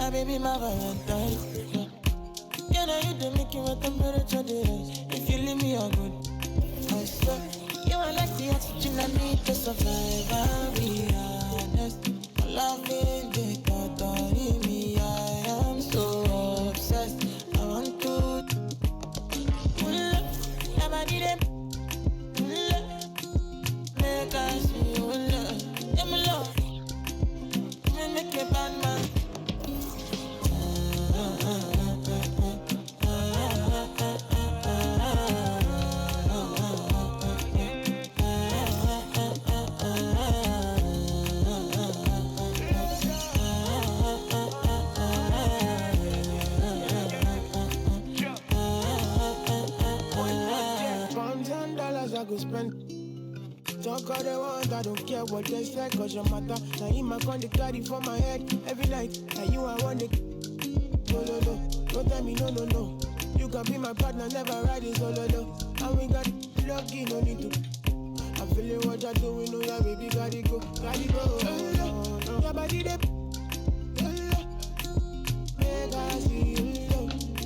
my baby, my Valentine. Can I hit the making with temperature days? If you leave me a good, I swear. You are like the oxygen I need to survive. I'll be honest. Loving the thought of me, I am so obsessed. I want to pull up, never need it. Pull up, make us see you love. Yeah, my love, you make a bad man. I go spend. Talk all they want, I don't care what they say, cause your matter. Now in my con, they carry for my head every night. Now you I want it. No, no, no, don't tell me no, no, no. You can be my partner, never riding solo, no. And we got lucky, no need to. I'm feeling what you're doing, oh yeah, baby, gotta go, gotta go. No, no. Your body, they make I see you.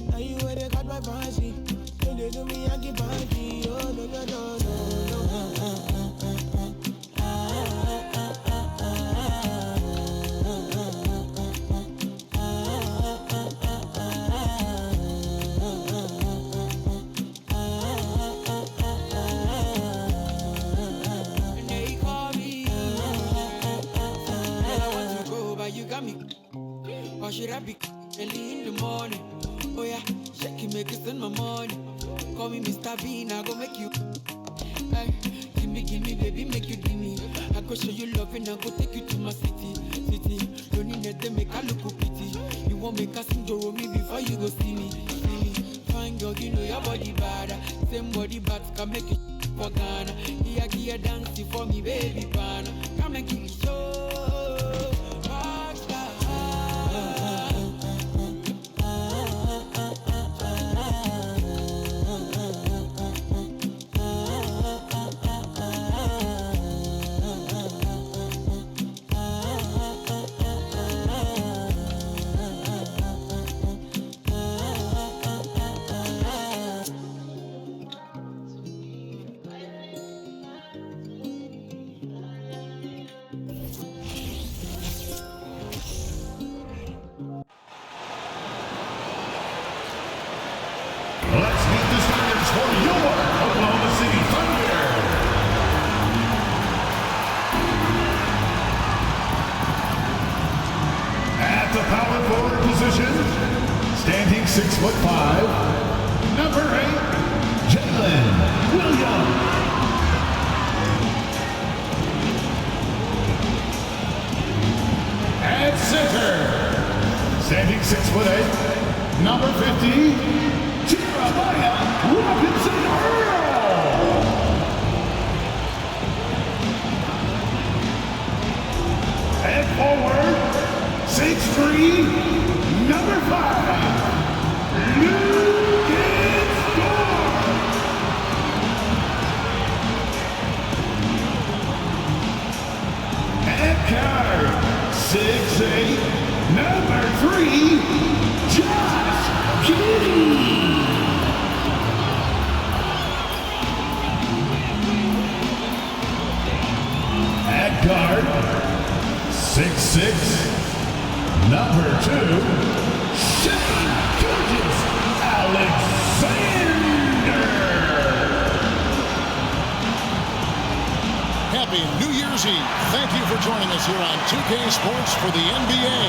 Now you where they got my fancy. When they do me, I give banky. Oh, no, no, no, no. Or should I be early in the morning? Oh yeah, shake it, make it spend my money. Call me Mr. Bean, I go make you. Ay, gimme, baby, make you gimme. I go show you love and I go take you to my city. Don't need to make I look pretty. You won't make us sing me before you go see me. Fine girl, you know your body bad. Same body bad can make you for Ghana. Here, dancing for me, baby, pana. Come and give me show. Standing 6'5", number 8, Jalen Williams. At center, standing 6'8", number 50, Jeremiah Robinson Earl. And forward, 6'3", number 5, and card 6'8", number 3, Josh Giddey. At guard 6'6", number 2, Shai Gilgeous-Alexander. Happy New Year's Eve. Thank you for joining us here on 2K Sports for the NBA.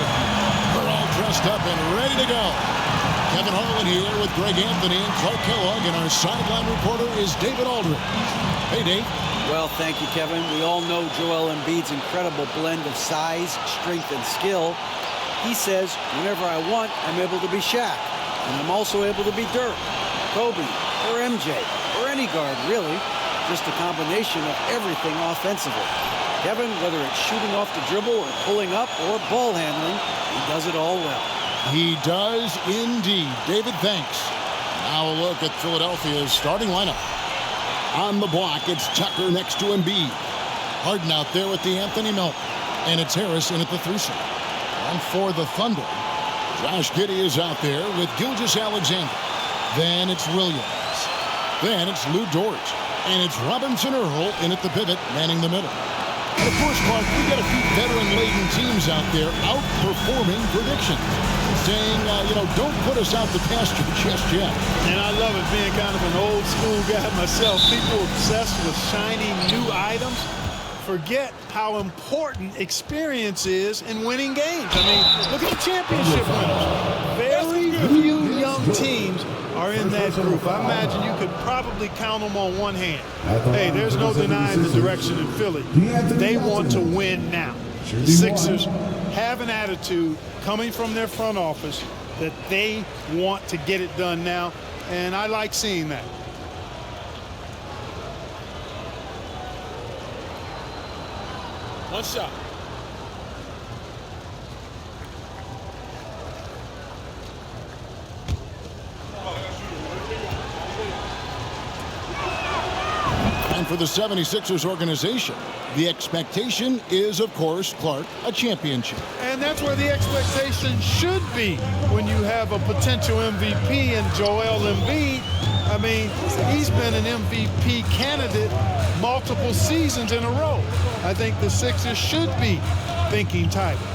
We're all dressed up and ready to go. Kevin Harlan here with Greg Anthony and Clark Kellogg, and our sideline reporter is David Aldridge. Hey, Dave. Well, thank you, Kevin. We all know Joel Embiid's incredible blend of size, strength, and skill. He says, whenever I want, I'm able to be Shaq. And I'm also able to be Dirk, Kobe, or MJ, or any guard, really. Just a combination of everything offensively. Kevin, whether it's shooting off the dribble or pulling up or ball handling, he does it all well. He does indeed. David, thanks. Now a look at Philadelphia's starting lineup. On the block, it's Tucker next to Embiid. Harden out there with the Anthony Melton. And it's Harris in at the 3 slot. And for the Thunder, Josh Giddey is out there with Gilgeous-Alexander. Then it's Williams. Then it's Lou Dort. And it's Robinson Earl in at the pivot, manning the middle. And of course, Clark, we got a few veteran-laden teams out there outperforming predictions. Saying, don't put us out the pasture just yet. And I love it, being kind of an old school guy myself. People obsessed with shiny new items forget how important experience is in winning games. I mean, look at the championship winners. Very few young teams are in that group. I imagine you could probably count them on one hand. Hey, there's no denying the direction in Philly. They want to win now. The Sixers have an attitude coming from their front office that they want to get it done now, and I like seeing that. One shot. And for the 76ers organization, the expectation is, of course, Clark, a championship. And that's where the expectation should be when you have a potential MVP in Joel Embiid. I mean, he's been an MVP candidate multiple seasons in a row. I think the Sixers should be thinking title.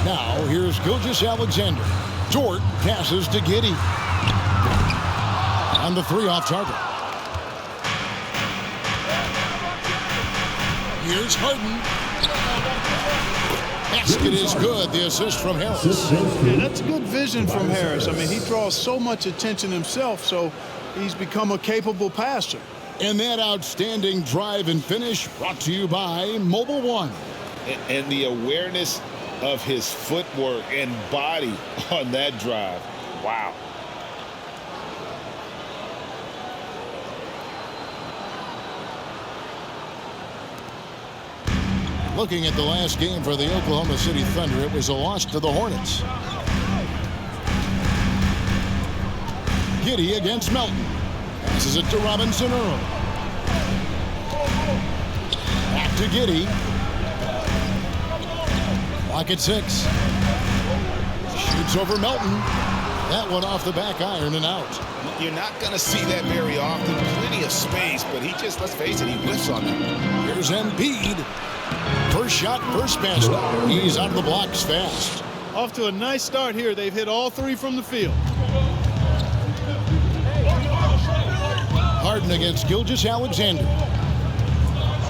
Now, here's Gilgeous-Alexander. Dort passes to Giddey. On the three off target. Here's Harden. Basket is good. The assist from Harris. Yeah, that's good vision from Harris. I mean, he draws so much attention himself, so he's become a capable passer. And that outstanding drive and finish brought to you by Mobile One. And the awareness of his footwork and body on that drive. Wow. Looking at the last game for the Oklahoma City Thunder, it was a loss to the Hornets. Giddey against Melton. Passes it to Robinson Earl. Back to Giddey. Clock at 6. Shoots over Melton. That one off the back iron and out. You're not going to see that very often. Plenty of space, but he just, let's face it, he whiffs on that. Here's Embiid. First shot, first basket. He's out of the blocks fast. Off to a nice start here. They've hit all three from the field. Harden against Gilgeous-Alexander.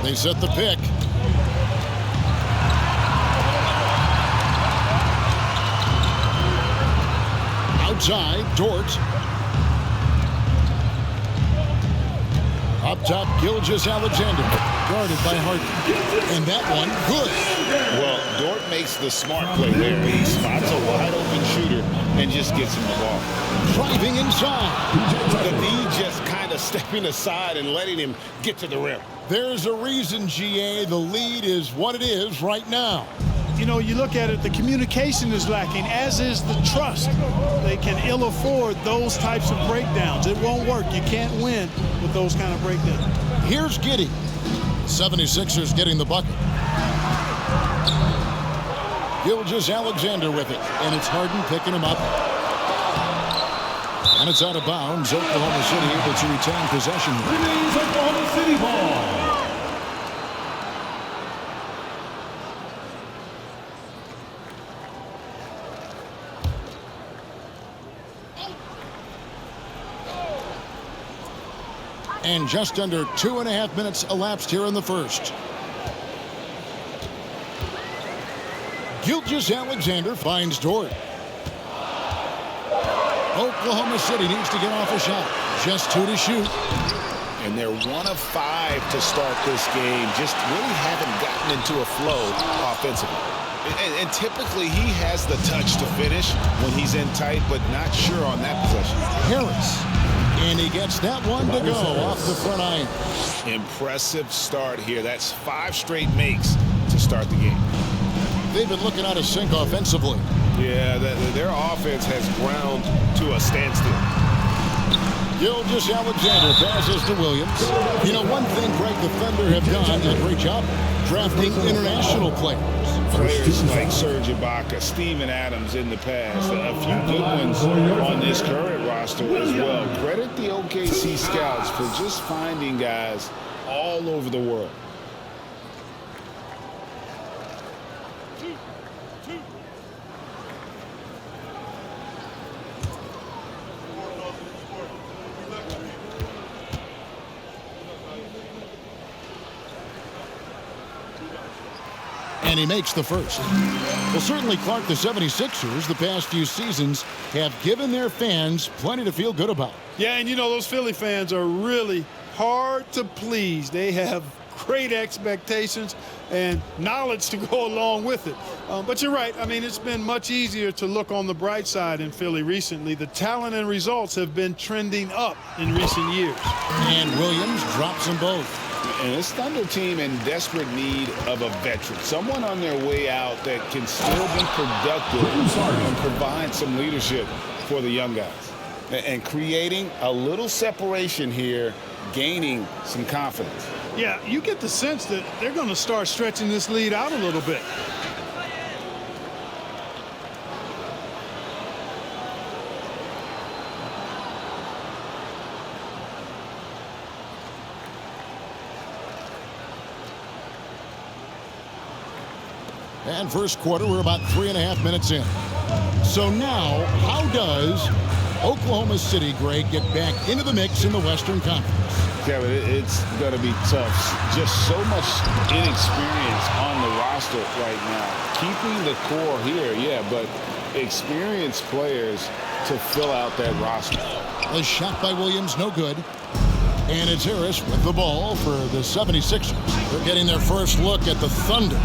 They set the pick. Outside, Dort. Up top, Gilgeous-Alexander, guarded by Harden. And that one, good. Well, Dort makes the smart play there. He spots a wide-open shooter and just gets him the ball. Driving inside. The D just kind of stepping aside and letting him get to the rim. There's a reason, GA, the lead is what it is right now. You know, you look at it, the communication is lacking, as is the trust. They can ill afford those types of breakdowns. It won't work. You can't win with those kind of breakdowns. Here's Giddey. 76ers getting the bucket. Gilgeous-Alexander with it, and it's Harden picking him up. And it's out of bounds. Oklahoma City able to retain possession. Remains Oklahoma City ball. And just under 2.5 minutes elapsed here in the first. Gilgeous-Alexander finds Dort. Oklahoma City needs to get off a shot. Just 2 to shoot. And they're 1 of 5 to start this game. Just really haven't gotten into a flow offensively. And typically he has the touch to finish when he's in tight, but not sure on that possession. Harris. And he gets that one to go off the front iron. Impressive start here. That's 5 straight makes to start the game. They've been looking out of sync offensively. Yeah, their offense has ground to a standstill. Gilgeous-Alexander passes to Williams. You know, one thing, Greg, the Thunder have done a great job drafting international players. players like Serge Ibaka, Steven Adams in the past, a few good ones on this current roster as well. Credit the OKC scouts for just finding guys all over the world. And he makes the first. Well, certainly, Clark, the 76ers the past few seasons have given their fans plenty to feel good about. Yeah, and you know, those Philly fans are really hard to please. They have great expectations and knowledge to go along with it. But you're right. I mean, it's been much easier to look on the bright side in Philly recently. The talent and results have been trending up in recent years. And Williams drops them both. And this Thunder team in desperate need of a veteran, someone on their way out that can still be productive and provide some leadership for the young guys. And creating a little separation here, gaining some confidence. Yeah, you get the sense that they're going to start stretching this lead out a little bit. And first quarter, we're about 3.5 minutes in. So now, how does Oklahoma City, Greg, get back into the mix in the Western Conference? Kevin, it's going to be tough. Just so much inexperience on the roster right now. Keeping the core here, yeah, but experienced players to fill out that roster. A shot by Williams, no good. And it's Harris with the ball for the 76ers. They're getting their first look at the Thunder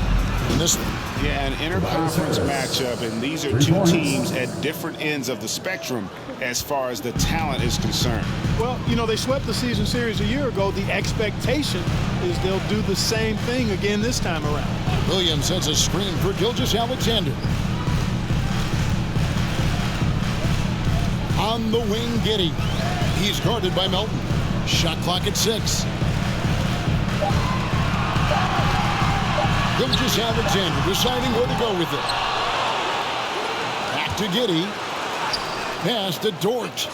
in this one. Yeah, an interconference matchup, and these are two teams at different ends of the spectrum as far as the talent is concerned. Well, you know, they swept the season series a year ago. The expectation is they'll do the same thing again this time around. Williams sends a screen for Gilgeous-Alexander. On the wing, Giddey. He's guarded by Melton. Shot clock at 6. Gilgeous-Alexander deciding where to go with it. Back to Giddey. Pass to Dort.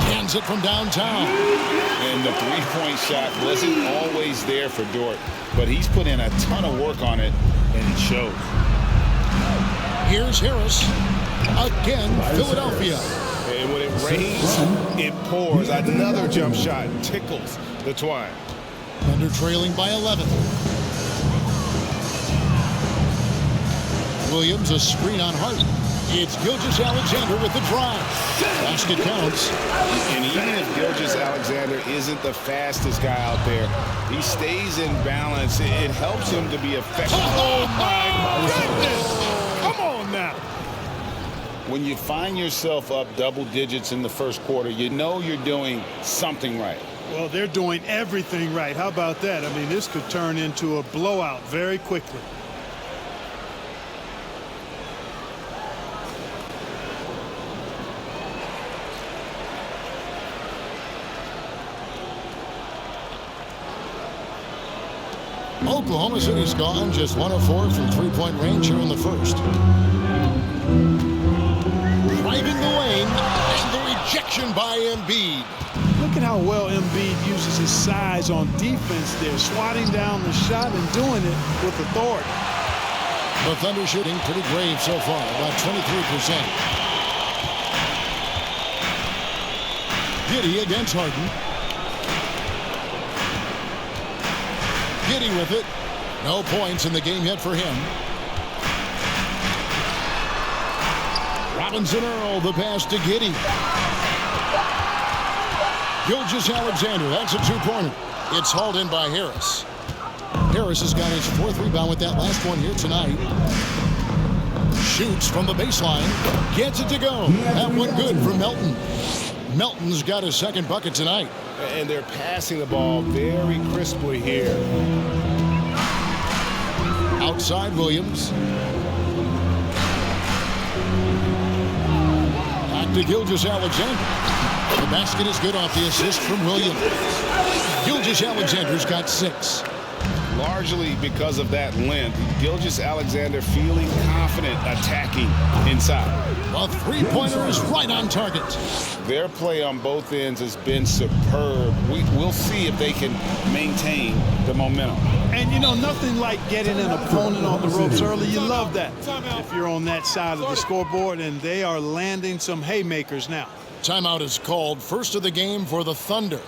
Hands it from downtown. And the three-point shot wasn't always there for Dort, but he's put in a ton of work on it, and it shows. Here's Harris. Again, Philadelphia. And when it rains, it pours. Another jump shot tickles the twine. Thunder trailing by 11. Williams, a screen on Harden. It's Gilgeous-Alexander with the drive. Basket counts. And even if Gilgeous-Alexander isn't the fastest guy out there, he stays in balance. It helps him to be effective. Oh, my goodness. Come on now. When you find yourself up double digits in the first quarter, you know you're doing something right. Well, they're doing everything right. How about that? I mean, this could turn into a blowout very quickly. Oklahoma City's gone just 1 of 4 from three-point range here in the first. Driving the lane, and the rejection by Embiid. Look at how well Embiid uses his size on defense there, swatting down the shot and doing it with authority. The Thunder shooting pretty brave so far, about 23%. Giddey against Harden. Giddey with it. No points in the game yet for him. Robinson Earl, the pass to Giddey. Gilgeous-Alexander, that's a two-pointer. It's hauled in by Harris. Harris has got his 4th rebound with that last one here tonight. Shoots from the baseline. Gets it to go. That one good for Melton. Melton's got his 2nd bucket tonight. And they're passing the ball very crisply here. Outside Williams. Back to Gilgeous-Alexander. The basket is good off the assist from Williams. Gilgeous-Alexander's got 6. largely because of that length. Gilgeous-Alexander feeling confident attacking inside. The three-pointer is right on target. Their play on both ends has been superb. We'll see if they can maintain the momentum. And, you know, nothing like getting an opponent on the ropes early. You love that if you're on that side of the scoreboard, and they are landing some haymakers now. Timeout is called. First of the game for the Thunder.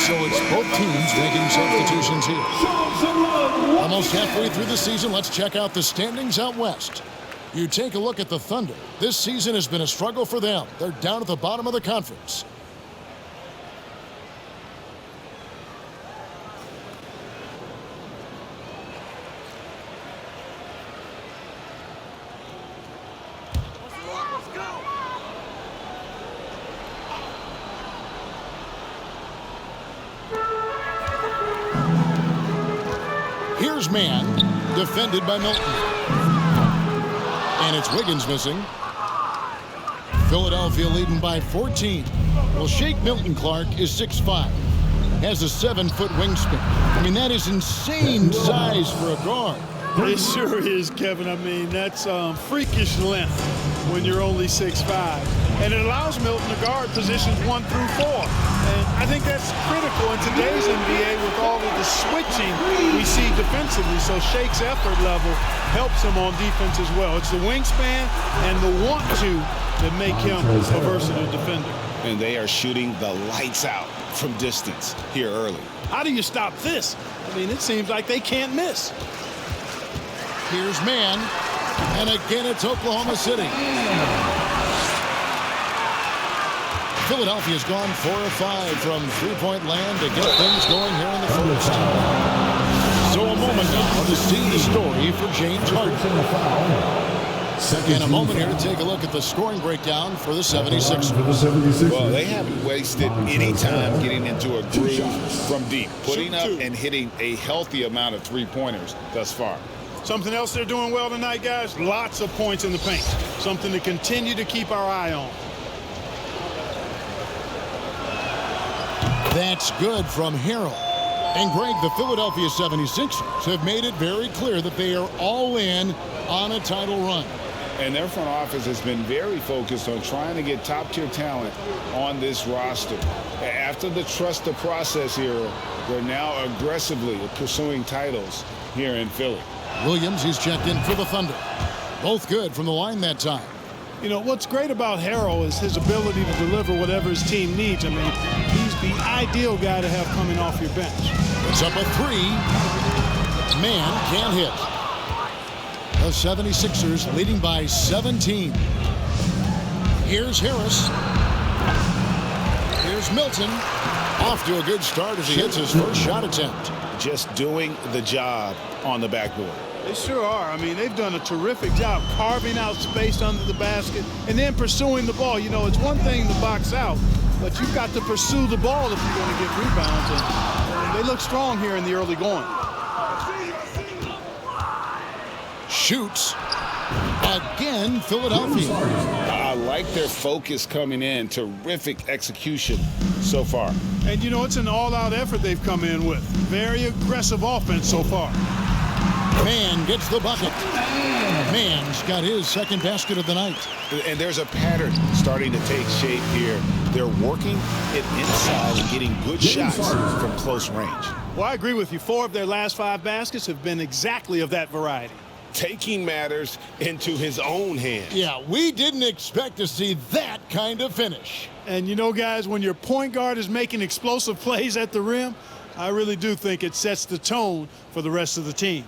So it's both teams making substitutions here. Almost halfway through the season, let's check out the standings out west. You take a look at the Thunder. This season has been a struggle for them. They're down at the bottom of the conference. Here's man, defended by Milton. And it's Wiggins missing. Philadelphia leading by 14. Well, Shake Milton Clark is 6'5". Has a 7-foot wingspan. I mean, that is insane size for a guard. It sure is, Kevin. I mean, that's freakish length when you're only 6'5". And it allows Milton to guard positions 1 through 4. And I think that's critical in today's NBA with all of the switching we see defensively. So Shake's effort level helps him on defense as well. It's the wingspan and the want-to that make him a versatile defender. And they are shooting the lights out from distance here early. How do you stop this? I mean, it seems like they can't miss. Here's man. And again, it's Oklahoma City. Philadelphia's gone 4 of 5 from three-point land to get things going here in the first. So a moment now to see the story for James Harden. In a moment here to take a look at the scoring breakdown for the 76ers. Well, they haven't wasted any time getting into a groove from deep, putting up and hitting a healthy amount of three-pointers thus far. Something else they're doing well tonight, guys, lots of points in the paint. Something to continue to keep our eye on. That's good from Harold. And Greg, the Philadelphia 76ers have made it very clear that they are all in on a title run. And their front office has been very focused on trying to get top-tier talent on this roster. After the trust the process era, they're now aggressively pursuing titles here in Philly. Williams, he's checked in for the Thunder. Both good from the line that time. You know, what's great about Harrell is his ability to deliver whatever his team needs. I mean, he's the ideal guy to have coming off your bench. It's up a 3. Man can't hit. The 76ers leading by 17. Here's Harris. Here's Milton. Off to a good start as he hits his first shot attempt. Just doing the job on the backboard. They sure are. I mean, they've done a terrific job carving out space under the basket and then pursuing the ball. You know, it's one thing to box out, but you've got to pursue the ball if you're going to get rebounds. And they look strong here in the early going. shoots. Again, Philadelphia. I like their focus coming in. Terrific execution so far. And, you know, it's an all-out effort they've come in with. Very aggressive offense so far. Mann gets the bucket. Mann's got his second basket of the night. And there's a pattern starting to take shape here. They're working it inside and getting good shots from close range. Well, I agree with you. 4 of their last 5 baskets have been exactly of that variety. Taking matters into his own hands. Yeah, we didn't expect to see that kind of finish. And, you know, guys, when your point guard is making explosive plays at the rim, I really do think it sets the tone for the rest of the team.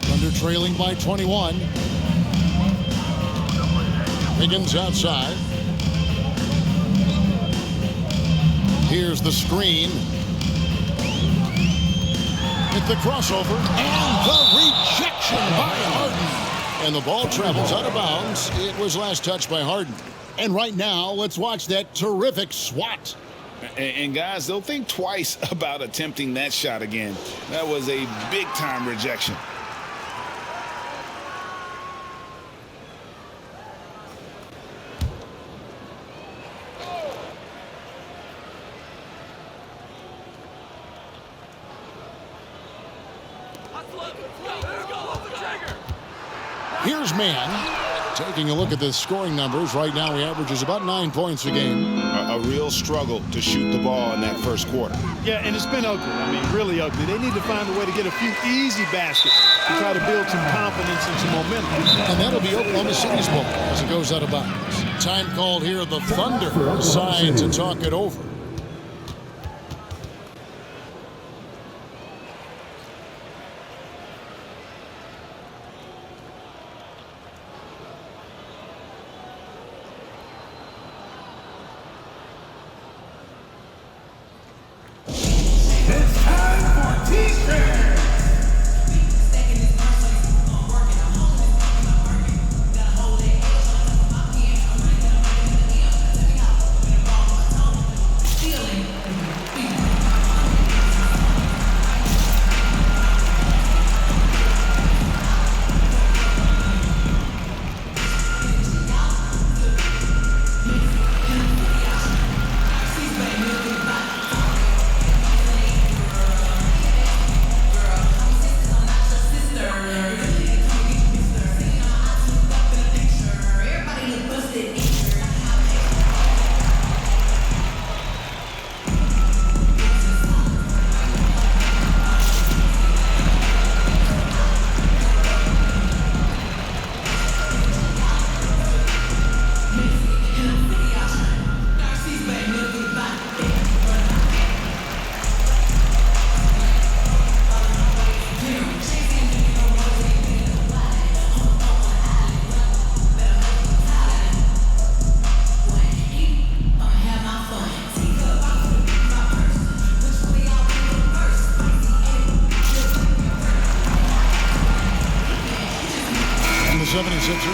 Thunder trailing by 21. Higgins outside. Here's the screen. Hit the crossover and the rejection by Harden. And the ball travels out of bounds. It was last touched by Harden. And right now, let's watch that terrific swat. And guys, they'll think twice about attempting that shot again. That was a big-time rejection. Here's Mann. Taking a look at the scoring numbers, right now he averages about 9 points a game. A real struggle to shoot the ball in that first quarter. Yeah, and it's been ugly. I mean, really ugly. They need to find a way to get a few easy baskets to try to build some confidence and some momentum. And that'll be Oklahoma City's ball as it goes out of bounds. Time called here. The Thunder decide to talk it over.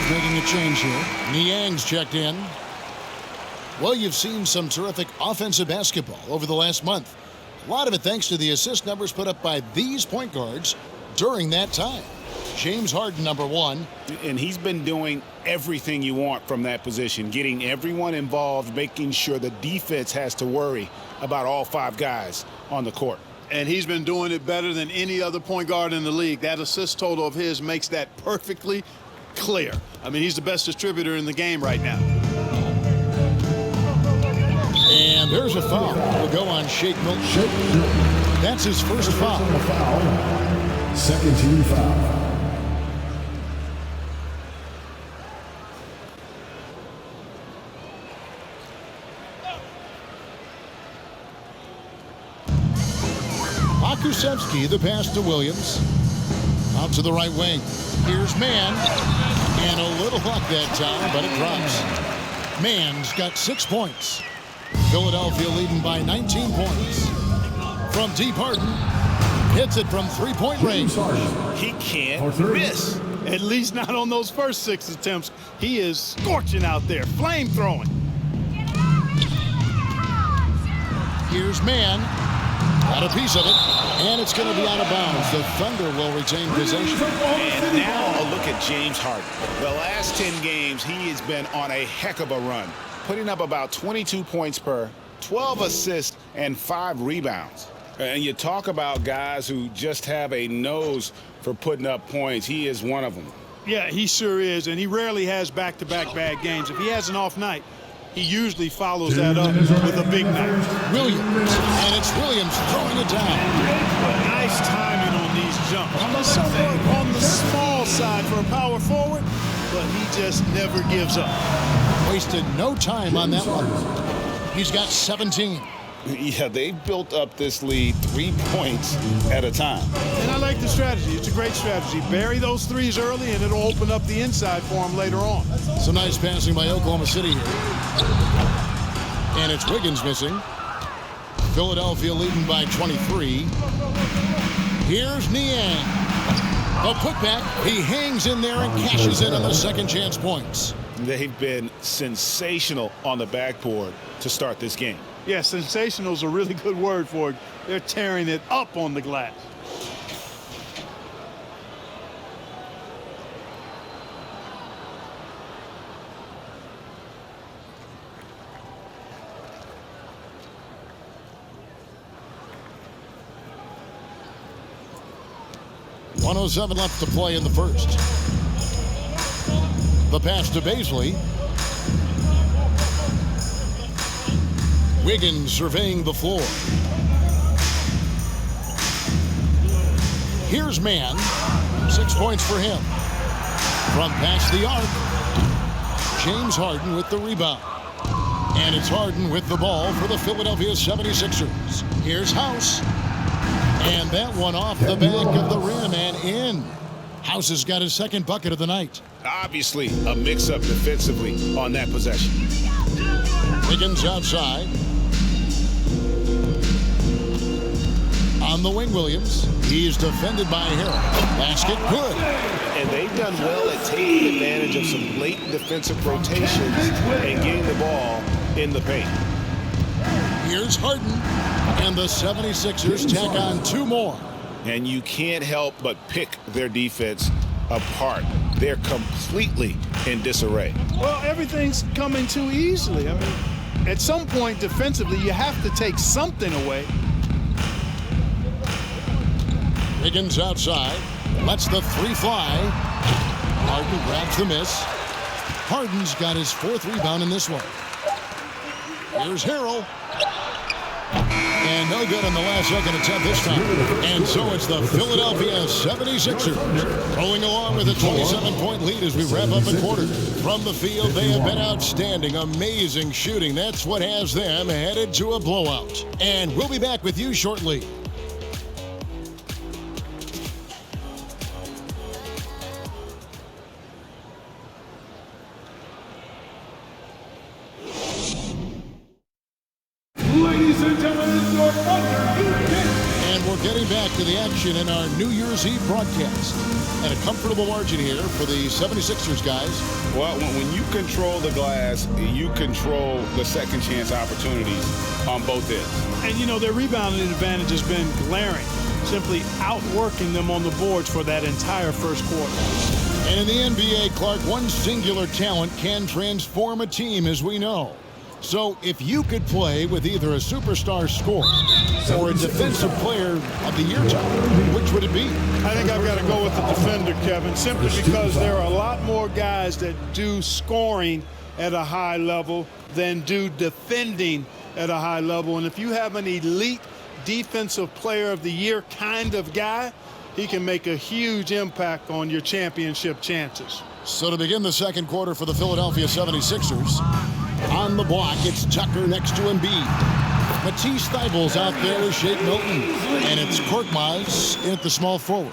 Making a change here. Niang's checked in. Well, you've seen some terrific offensive basketball over the last month. A lot of it thanks to the assist numbers put up by these point guards during that time. James Harden, number 1. And he's been doing everything you want from that position, getting everyone involved, making sure the defense has to worry about all 5 guys on the court. And he's been doing it better than any other point guard in the league. That assist total of his makes that perfectly clear. I mean, he's the best distributor in the game right now. And there's a foul. Will go on Shake Milton. That's his first foul. Second team foul. Kusevsky, the pass to Williams. Out to the right wing. Here's Mann. And a little luck that time, but it drops. Mann's got 6 points. Philadelphia leading by 19 points. From deep, Harden hits it from three-point range. He can't miss. At least not on those first 6 attempts. He is scorching out there, flame throwing. Here's Mann. Got a piece of it, and it's going to be out of bounds. The Thunder will retain possession. And now a look at James Harden. The last 10 games, he has been on a heck of a run, putting up about 22 points per, 12 assists, and 5 rebounds. And you talk about guys who just have a nose for putting up points. He is one of them. Yeah, he sure is, and he rarely has back-to-back bad games. If he has an off night, he usually follows that up with a big night. Williams, and it's Williams throwing it down. Nice timing on these jumps. Somewhat on the small side for a power forward, but he just never gives up. Wasted no time on that one. He's got 17. Yeah, they've built up this lead 3 points at a time. And I like the strategy. It's a great strategy. Bury those threes early, and it'll open up the inside for them later on. Some nice passing by Oklahoma City here. And it's Wiggins missing. Philadelphia leading by 23. Here's Niang. A putback. He hangs in there and cashes in on the second chance points. They've been sensational on the backboard to start this game. Yeah, sensational is a really good word for it. They're tearing it up on the glass. .107 left to play in the first. The pass to Baisley. Wiggins surveying the floor. Here's Mann. 6 points for him. From past the arc, James Harden with the rebound. And it's Harden with the ball for the Philadelphia 76ers. Here's House. And that one off the back of the rim and in. House has got his second bucket of the night. Obviously, a mix-up defensively on that possession. Wiggins outside. On the wing, Williams. He's defended by Harden. Basket good. And they've done well at taking advantage of some late defensive rotations and getting the ball in the paint. Here's Harden. And the 76ers tack on 2 more. And you can't help but pick their defense apart. They're completely in disarray. Well, everything's coming too easily. I mean, at some point defensively, you have to take something away. Wiggins outside. Lets the 3 fly. Harden grabs the miss. Harden's got his 4th rebound in this one. Here's Harrell. And no good on the last second attempt this time. And so it's the Philadelphia 76ers rolling along with a 27-point lead as we wrap up the quarter. From the field, they have been outstanding. Amazing shooting. That's what has them headed to a blowout. And we'll be back with you shortly. Ladies and gentlemen, your And we're getting back to the action in our New Year's Eve broadcast. And a comfortable margin here for the 76ers, guys. Well, when you control the glass, you control the second chance opportunities on both ends. And, you know, their rebounding advantage has been glaring, simply outworking them on the boards for that entire first quarter. And in the NBA, Clark, one singular talent can transform a team, as we know. So if you could play with either a superstar scorer or a defensive player of the year type, which would it be? I think I've got to go with the defender, Kevin, simply because there are a lot more guys that do scoring at a high level than do defending at a high level. And if you have an elite defensive player of the year kind of guy, he can make a huge impact on your championship chances. So to begin the second quarter for the Philadelphia 76ers, on the block, it's Tucker next to Embiid. Matisse Thybulle's out there to Shake Milton. And it's Korkmaz at the small forward.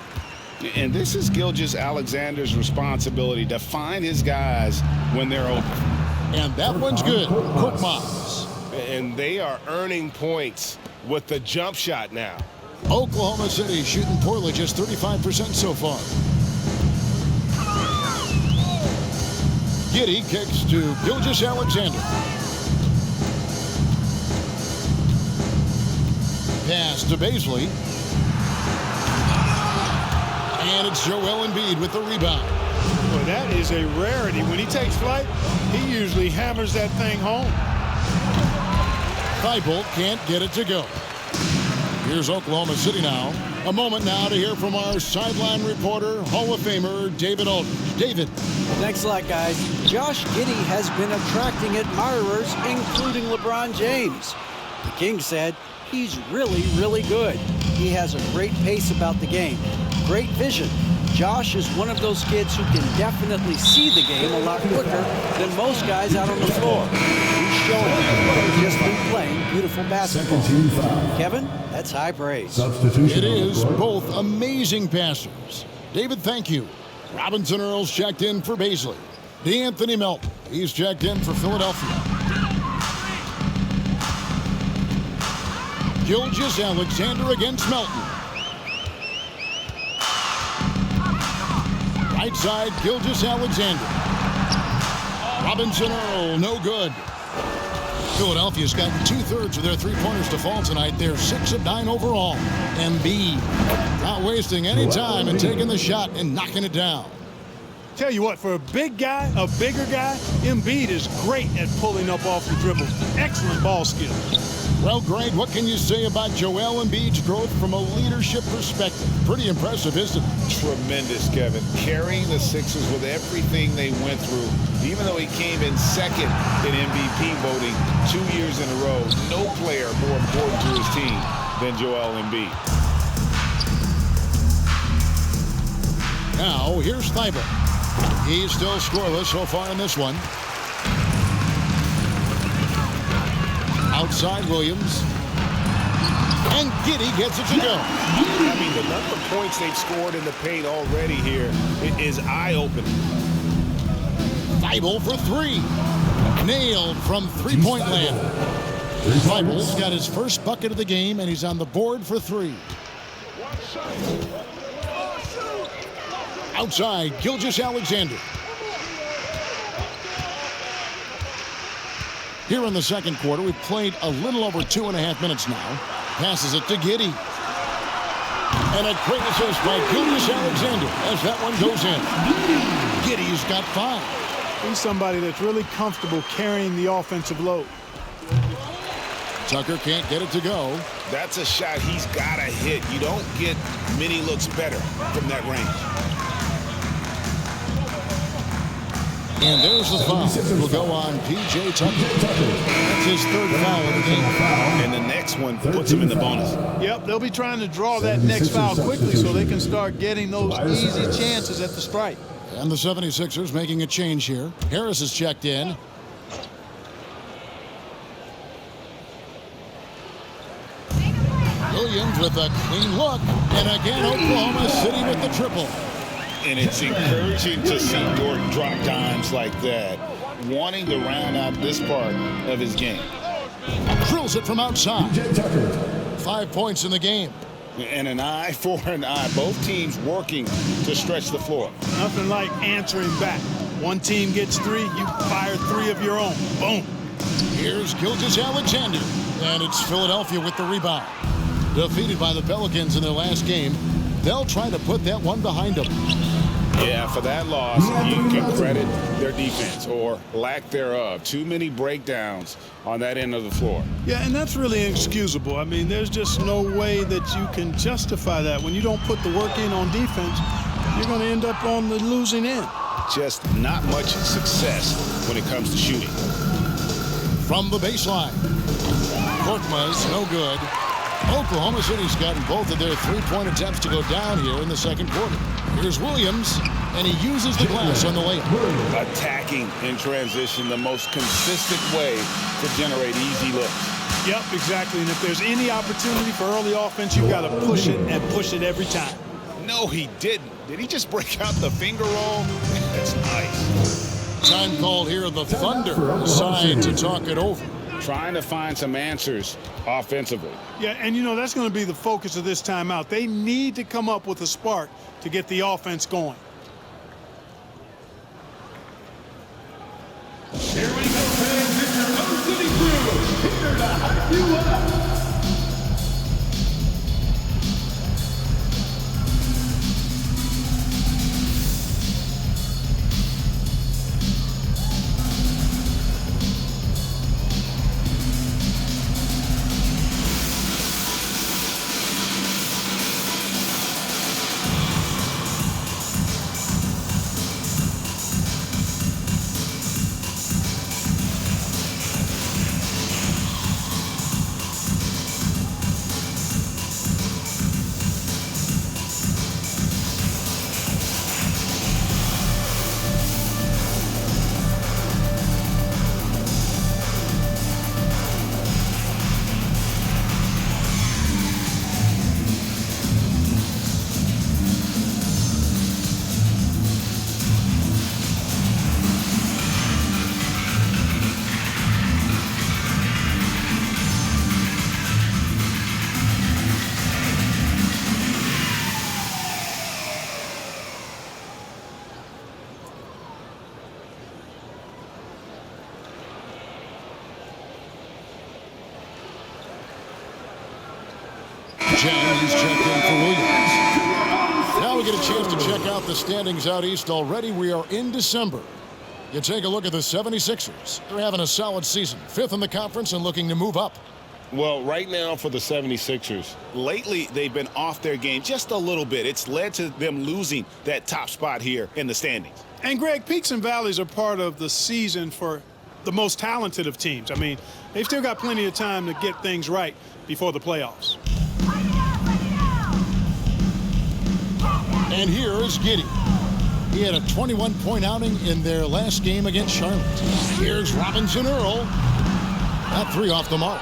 And this is Gilgeous-Alexander's responsibility to find his guys when they're open. And that one's good. Korkmaz. And they are earning points with the jump shot now. Oklahoma City shooting poorly, just 35% so far. Giddey kicks to Gilgeous-Alexander. pass to Baisley. And it's Joel Embiid with the rebound. Boy, that is a rarity. When he takes flight, he usually hammers that thing home. Thibault can't get it to go. Here's Oklahoma City now. A moment now to hear from our sideline reporter, Hall of Famer David Aldridge. David. Thanks a lot, guys. Josh Giddey has been attracting admirers, including LeBron James. The King said he's really, really good. He has a great pace about the game, great vision. Josh is one of those kids who can definitely see the game a lot quicker than most guys out on the floor. He's showing he's just been playing beautiful basketball. Kevin, that's high praise. It is both amazing passers. David, thank you. Robinson Earls checked in for Baisley. DeAnthony Melton, he's checked in for Philadelphia. Gilgeous-Alexander against Melton. Right side, Gilgeous-Alexander. Robinson Earl, no good. Philadelphia's gotten 2/3 of their three-pointers to fall tonight. They're 6 of 9 overall. Embiid not wasting any time and taking the shot and knocking it down. Tell you what, for a big guy, a bigger guy, Embiid is great at pulling up off the dribble. Excellent ball skills. Well, Greg, what can you say about Joel Embiid's growth from a leadership perspective? Pretty impressive, isn't it? Tremendous, Kevin. Carrying the Sixers with everything they went through. Even though he came in second in MVP voting 2 years in a row, no player more important to his team than Joel Embiid. Now, here's Thibault. He's still scoreless so far in this one. Outside Williams. And Giddey gets it to go. I mean, the number of points they've scored in the paint already here is eye-opening. Thibault for three. Nailed from three-point land. Thibault's got his first bucket of the game, and he's on the board for three. Outside, Gilgeous-Alexander. Here in the second quarter, we've played a little over 2.5 minutes now. Passes it to Giddey. And a great assist by Gilgeous-Alexander as that one goes in. Giddey's got 5. He's somebody that's really comfortable carrying the offensive load. Tucker can't get it to go. That's a shot he's got to hit. You don't get many looks better from that range. And there's the foul. Will go on P.J. Tucker. That's his third foul of the game. And the next one puts him in the bonus. Yep, they'll be trying to draw that next foul quickly so they can start getting those easy chances at the strike. And the 76ers making a change here. Harris is checked in. Williams with a clean look. And again, Oklahoma City with the triple. And it's encouraging to see Dort drop dimes like that, wanting to round out this part of his game. Drills it from outside. 5 points in the game. And an eye for an eye. Both teams working to stretch the floor. Nothing like answering back. One team gets 3, you fire 3 of your own. Boom. Here's Gilgeous-Alexander. And it's Philadelphia with the rebound. Defeated by the Pelicans in their last game, they'll try to put that one behind them. Yeah, for that loss, you can credit their defense or lack thereof. Too many breakdowns on that end of the floor. Yeah, and that's really inexcusable. I mean, there's just no way that you can justify that. When you don't put the work in on defense, you're going to end up on the losing end. Just not much success when it comes to shooting. From the baseline, Korkmaz, no good. Oklahoma City's gotten both of their three-point attempts to go down here in the second quarter. Here's Williams, and he uses the glass on the layup. Attacking in transition, the most consistent way to generate easy looks. Yep, exactly. And if there's any opportunity for early offense, you've got to push it and push it every time. No, he didn't. Did he just break out the finger roll? That's nice. Time called here. The Thunder decide to talk it over. Trying to find some answers offensively. Yeah, and you know, that's going to be the focus of this timeout. They need to come up with a spark to get the offense going. Here we go, fans. It's your Motor City Crew here to hype you up. Chang. He's checked in for Williams. Now we get a chance to check out the standings out east already. We are in December. You take a look at the 76ers. They're having a solid season. 5th in the conference and looking to move up. Well, right now for the 76ers, Lately, they've been off their game just a little bit. It's led to them losing that top spot here in the standings. And, Greg, peaks and valleys are part of the season for the most talented of teams. I mean, they've still got plenty of time to get things right before the playoffs. And here is Giddey. He had a 21-point outing in their last game against Charlotte. Here's Robinson Earl. That three off the mark.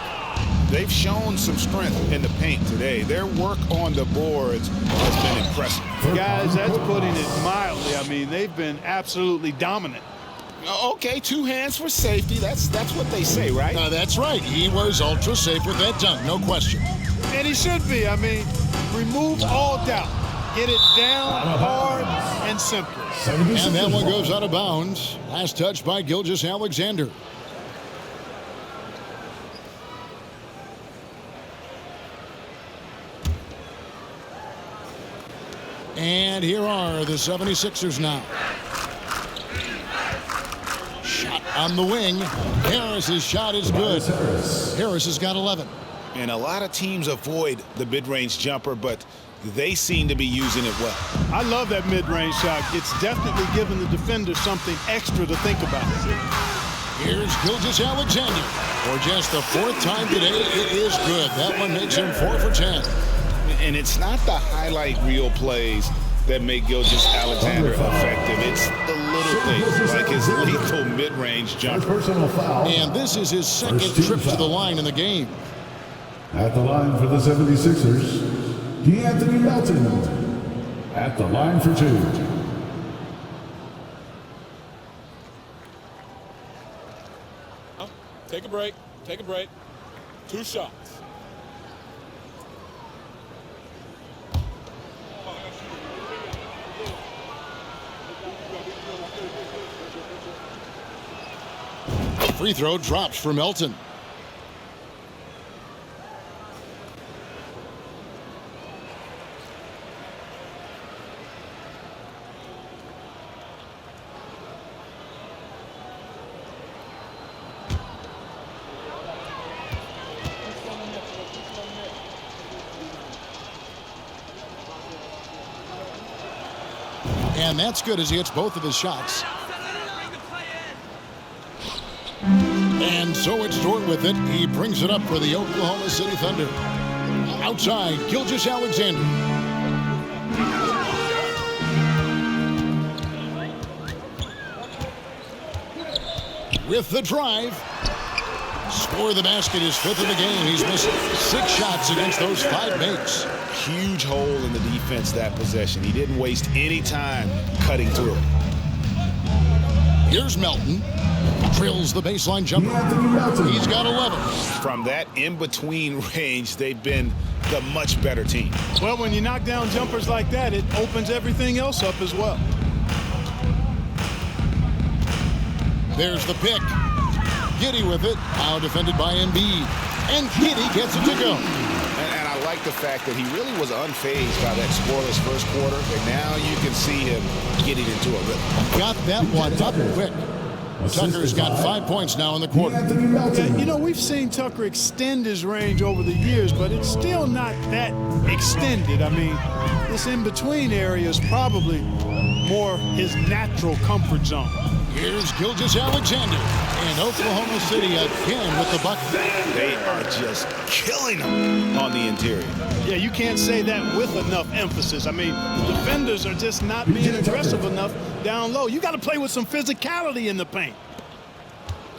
They've shown some strength in the paint today. Their work on the boards has been impressive. Guys, that's putting it mildly. I mean, they've been absolutely dominant. Okay, 2 hands for safety. That's what they say, right? That's right. He was ultra safe with that dunk, no question. And he should be. I mean, remove all doubt. Get it down hard and simple. And that one goes out of bounds. Last touch by Gilgeous-Alexander. And here are the 76ers now. Shot on the wing. Harris's shot is good. Harris has got 11. And a lot of teams avoid the mid-range jumper, but they seem to be using it well. I love that mid-range shot. It's definitely giving the defender something extra to think about. Here's Gilgeous-Alexander. For just the 4th time today, it is good. That one makes him 4 for 10. And it's not the highlight reel plays that make Gilgeous-Alexander effective. It's the little things like his lethal mid-range jumper. And this is his second trip to the line in the game. At the line for the 76ers, D'Anthony Melton. At the line for 2. Take a break. Take a break. 2 shots. Free throw drops for Melton. And that's good as he hits both of his shots. And so it's Dort with it. He brings it up for the Oklahoma City Thunder. Outside, Gilgeous-Alexander. With the drive. Score the basket, his 5th of the game. He's missed 6 shots against those 5 mates. Huge hole in the defense that possession. He didn't waste any time cutting through it. Here's Melton. Drills the baseline jumper. He's got 11. From that in-between range, they've been the much better team. Well, when you knock down jumpers like that, it opens everything else up as well. There's the pick. Giddey with it. Now defended by Embiid. And Giddey gets it to go. And I like the fact that he really was unfazed by that scoreless first quarter. And now you can see him getting into a rhythm. Got that one up quick. Tucker's got 5 points now in the quarter. You know, we've seen Tucker extend his range over the years, but it's still not that extended. I mean, this in-between area is probably more his natural comfort zone. Here's Gilgeous-Alexander. And Oklahoma City again with the bucket. They are just killing them on the interior. Yeah, you can't say that with enough emphasis. I mean, the defenders are just not being aggressive enough down low. You got to play with some physicality in the paint.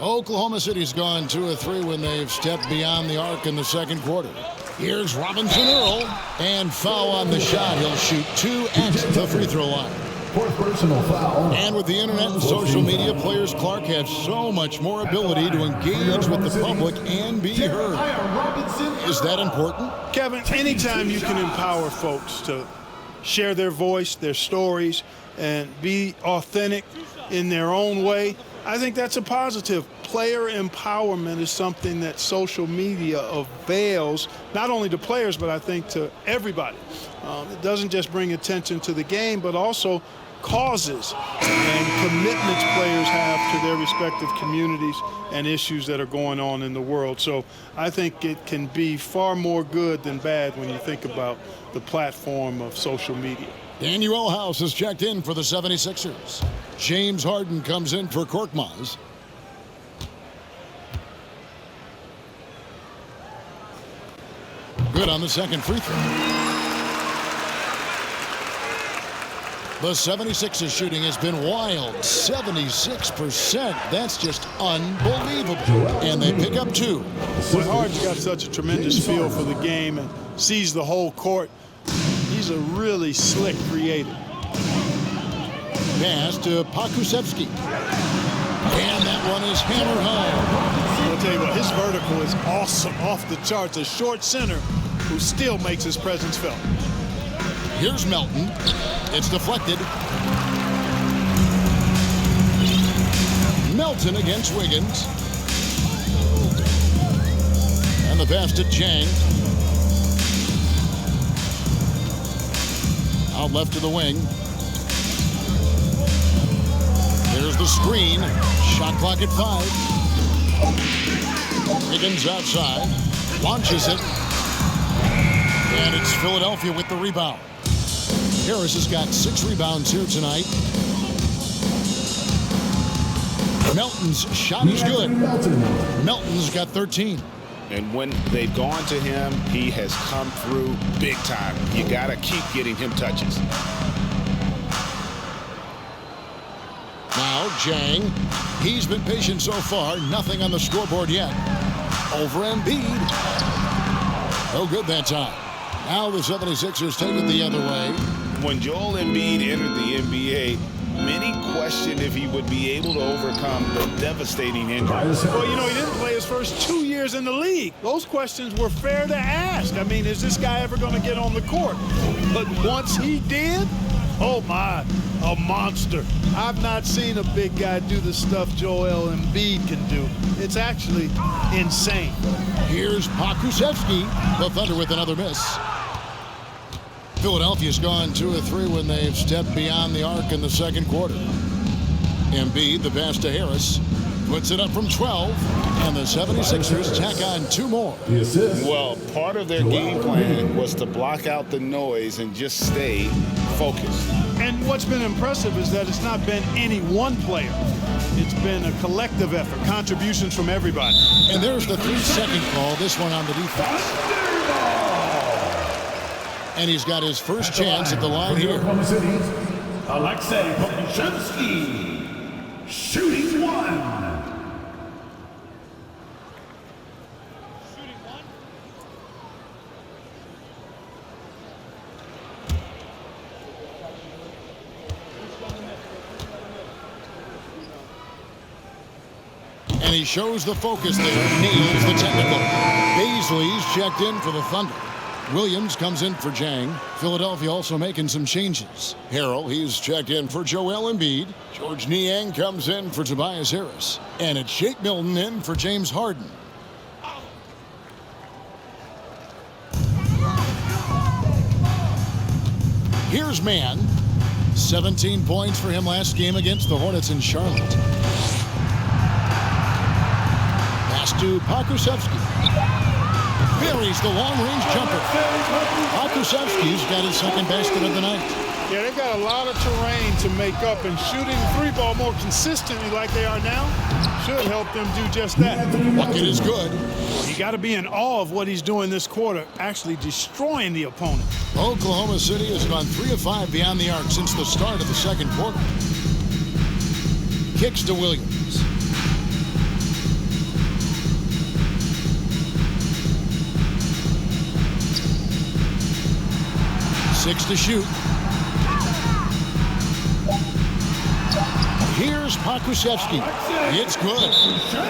Oklahoma City's gone 2 of 3 when they've stepped beyond the arc in the second quarter. Here's Robinson Earl. And foul on the shot. He'll shoot 2 at the free throw line. 4th personal foul. And with the internet and social media, players Clark have so much more ability to engage with the public and be heard. Is that important? Kevin, anytime you can empower folks to share their voice, their stories, and be authentic in their own way, I think that's a positive. Player empowerment is something that social media avails, not only to players, but I think to everybody. It doesn't just bring attention to the game, but also causes and commitments players have to their respective communities and issues that are going on in the world. So I think it can be far more good than bad when you think about the platform of social media. Daniel House is checked in for the 76ers. James Harden comes in for Korkmaz. Good on the second free throw. The 76ers shooting has been wild, 76%. That's just unbelievable. And they pick up 2. Well, Harden's got such a tremendous feel for the game and sees the whole court. He's a really slick creator. Pass to Pakusevsky. And that one is hammered home. I'll tell you what, his vertical is awesome, off the charts. A short center who still makes his presence felt. Here's Melton. It's deflected. Melton against Wiggins. And the pass to Jang. Out left to the wing. There's the screen. Shot clock at 5. Wiggins outside. Launches it. And it's Philadelphia with the rebound. Harris has got 6 rebounds here tonight. Melton's shot is good. Melton's got 13. And when they've gone to him, he has come through big time. You got to keep getting him touches. Now Jang. He's been patient so far. Nothing on the scoreboard yet. Over Embiid. No good that time. Now the 76ers take it the other way. When Joel Embiid entered the NBA, many questioned if he would be able to overcome the devastating injury. Well, you know, he didn't play his first 2 years in the league. Those questions were fair to ask. I mean, is this guy ever going to get on the court? But once he did, oh my, a monster. I've not seen a big guy do the stuff Joel Embiid can do. It's actually insane. Here's Pakusevsky. The Thunder with another miss. Philadelphia's gone 2 of 3 when they've stepped beyond the arc in the second quarter. Embiid, the pass to Harris, puts it up from 12, and the 76ers tack on 2 more. Well, part of their game plan was to block out the noise and just stay focused. And what's been impressive is that it's not been any one player. It's been a collective effort, contributions from everybody. And there's the 3-second call, this one on the defense. And he's got his first chance at the line here. Alexei Pokusevsky, shooting 1. And he shows the focus there, nails the technical. Baisley's checked in for the Thunder. Williams comes in for Jang. Philadelphia also making some changes. Harrell, he's checked in for Joel Embiid. George Niang comes in for Tobias Harris. And it's Shake Milton in for James Harden. Here's Mann. 17 points for him last game against the Hornets in Charlotte. Pass to Pakusevsky. Buries the long-range jumper. Pakusevsky's got his second basket of the night. Yeah, they've got a lot of terrain to make up, and shooting the 3-ball more consistently like they are now should help them do just that. Bucket is good. You got to be in awe of what he's doing this quarter, actually destroying the opponent. Oklahoma City has gone 3 of 5 beyond the arc since the start of the second quarter. Kicks to Williams. Six to shoot. Here's Pakusevsky. It's good.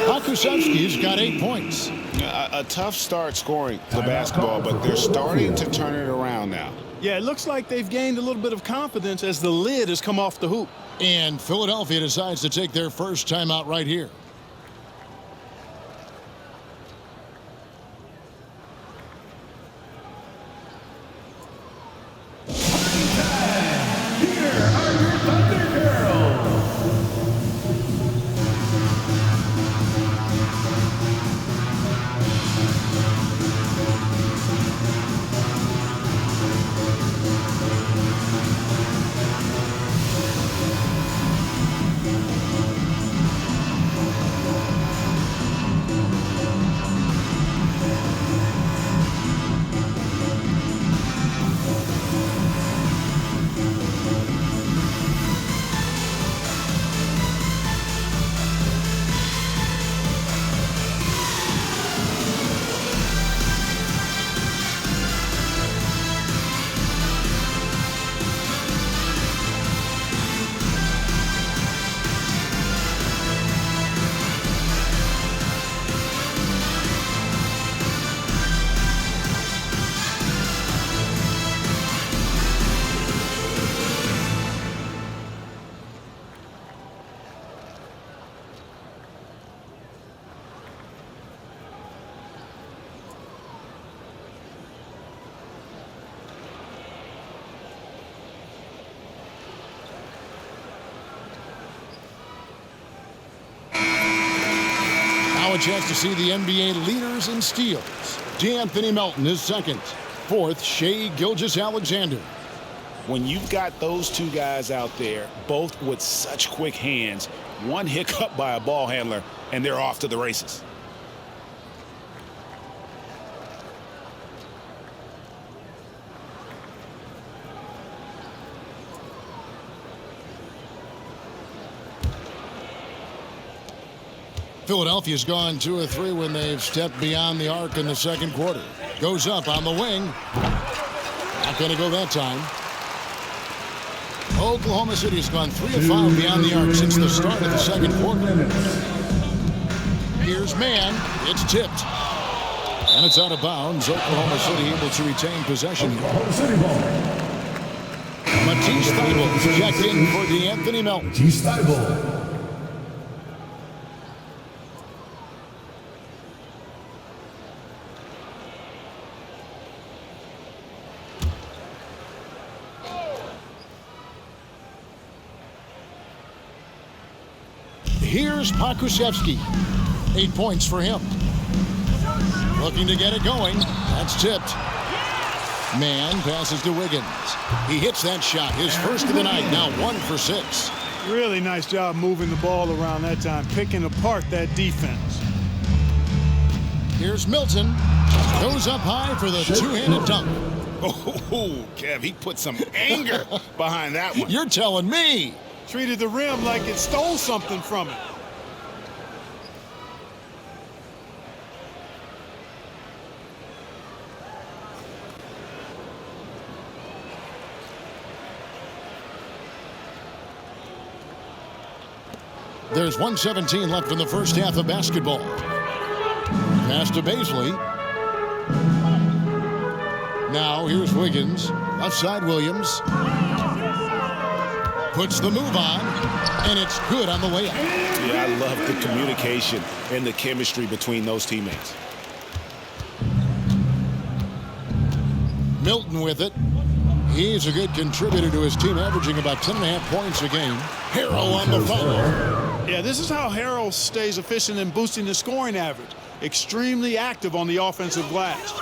Pakusevsky's got 8 points. A tough start scoring the basketball, but they're starting to turn it around now. Yeah, it looks like they've gained a little bit of confidence as the lid has come off the hoop. And Philadelphia decides to take their first timeout right here. A chance to see the NBA leaders in steals. D'Anthony Melton is second. Fourth, Shai Gilgeous-Alexander. When you've got those two guys out there, both with such quick hands, one hiccup by a ball handler, and they're off to the races. Philadelphia's gone 2 of 3 when they've stepped beyond the arc in the second quarter. Goes up on the wing. Not going to go that time. Oklahoma City's gone 3 of 5 beyond the arc since the start of the second quarter. Here's man. It's tipped. And it's out of bounds. Oklahoma City able to retain possession here. Matisse Thybulle checked in for D'Anthony Melton. Matisse Thybulle. Here's Pokusevski. 8 points for him. Looking to get it going. That's tipped. Man passes to Wiggins. He hits that shot. His first of the night. Now 1 for 6. Really nice job moving the ball around that time, picking apart that defense. Here's Milton. Goes up high for the two-handed dunk. Oh, Kev, he put some anger behind that one. You're telling me. Treated the rim like it stole something from it. There's 1:17 left in the first half of basketball. Pass to Baisley. Now here's Wiggins. Left side Williams. Puts the move on, and it's good on the way up. Yeah, I love the communication and the chemistry between those teammates. Milton with it. He's a good contributor to his team, averaging about 10.5 points a game. Harrell on the foul. Yeah, this is how Harrell stays efficient in boosting the scoring average. Extremely active on the offensive glass.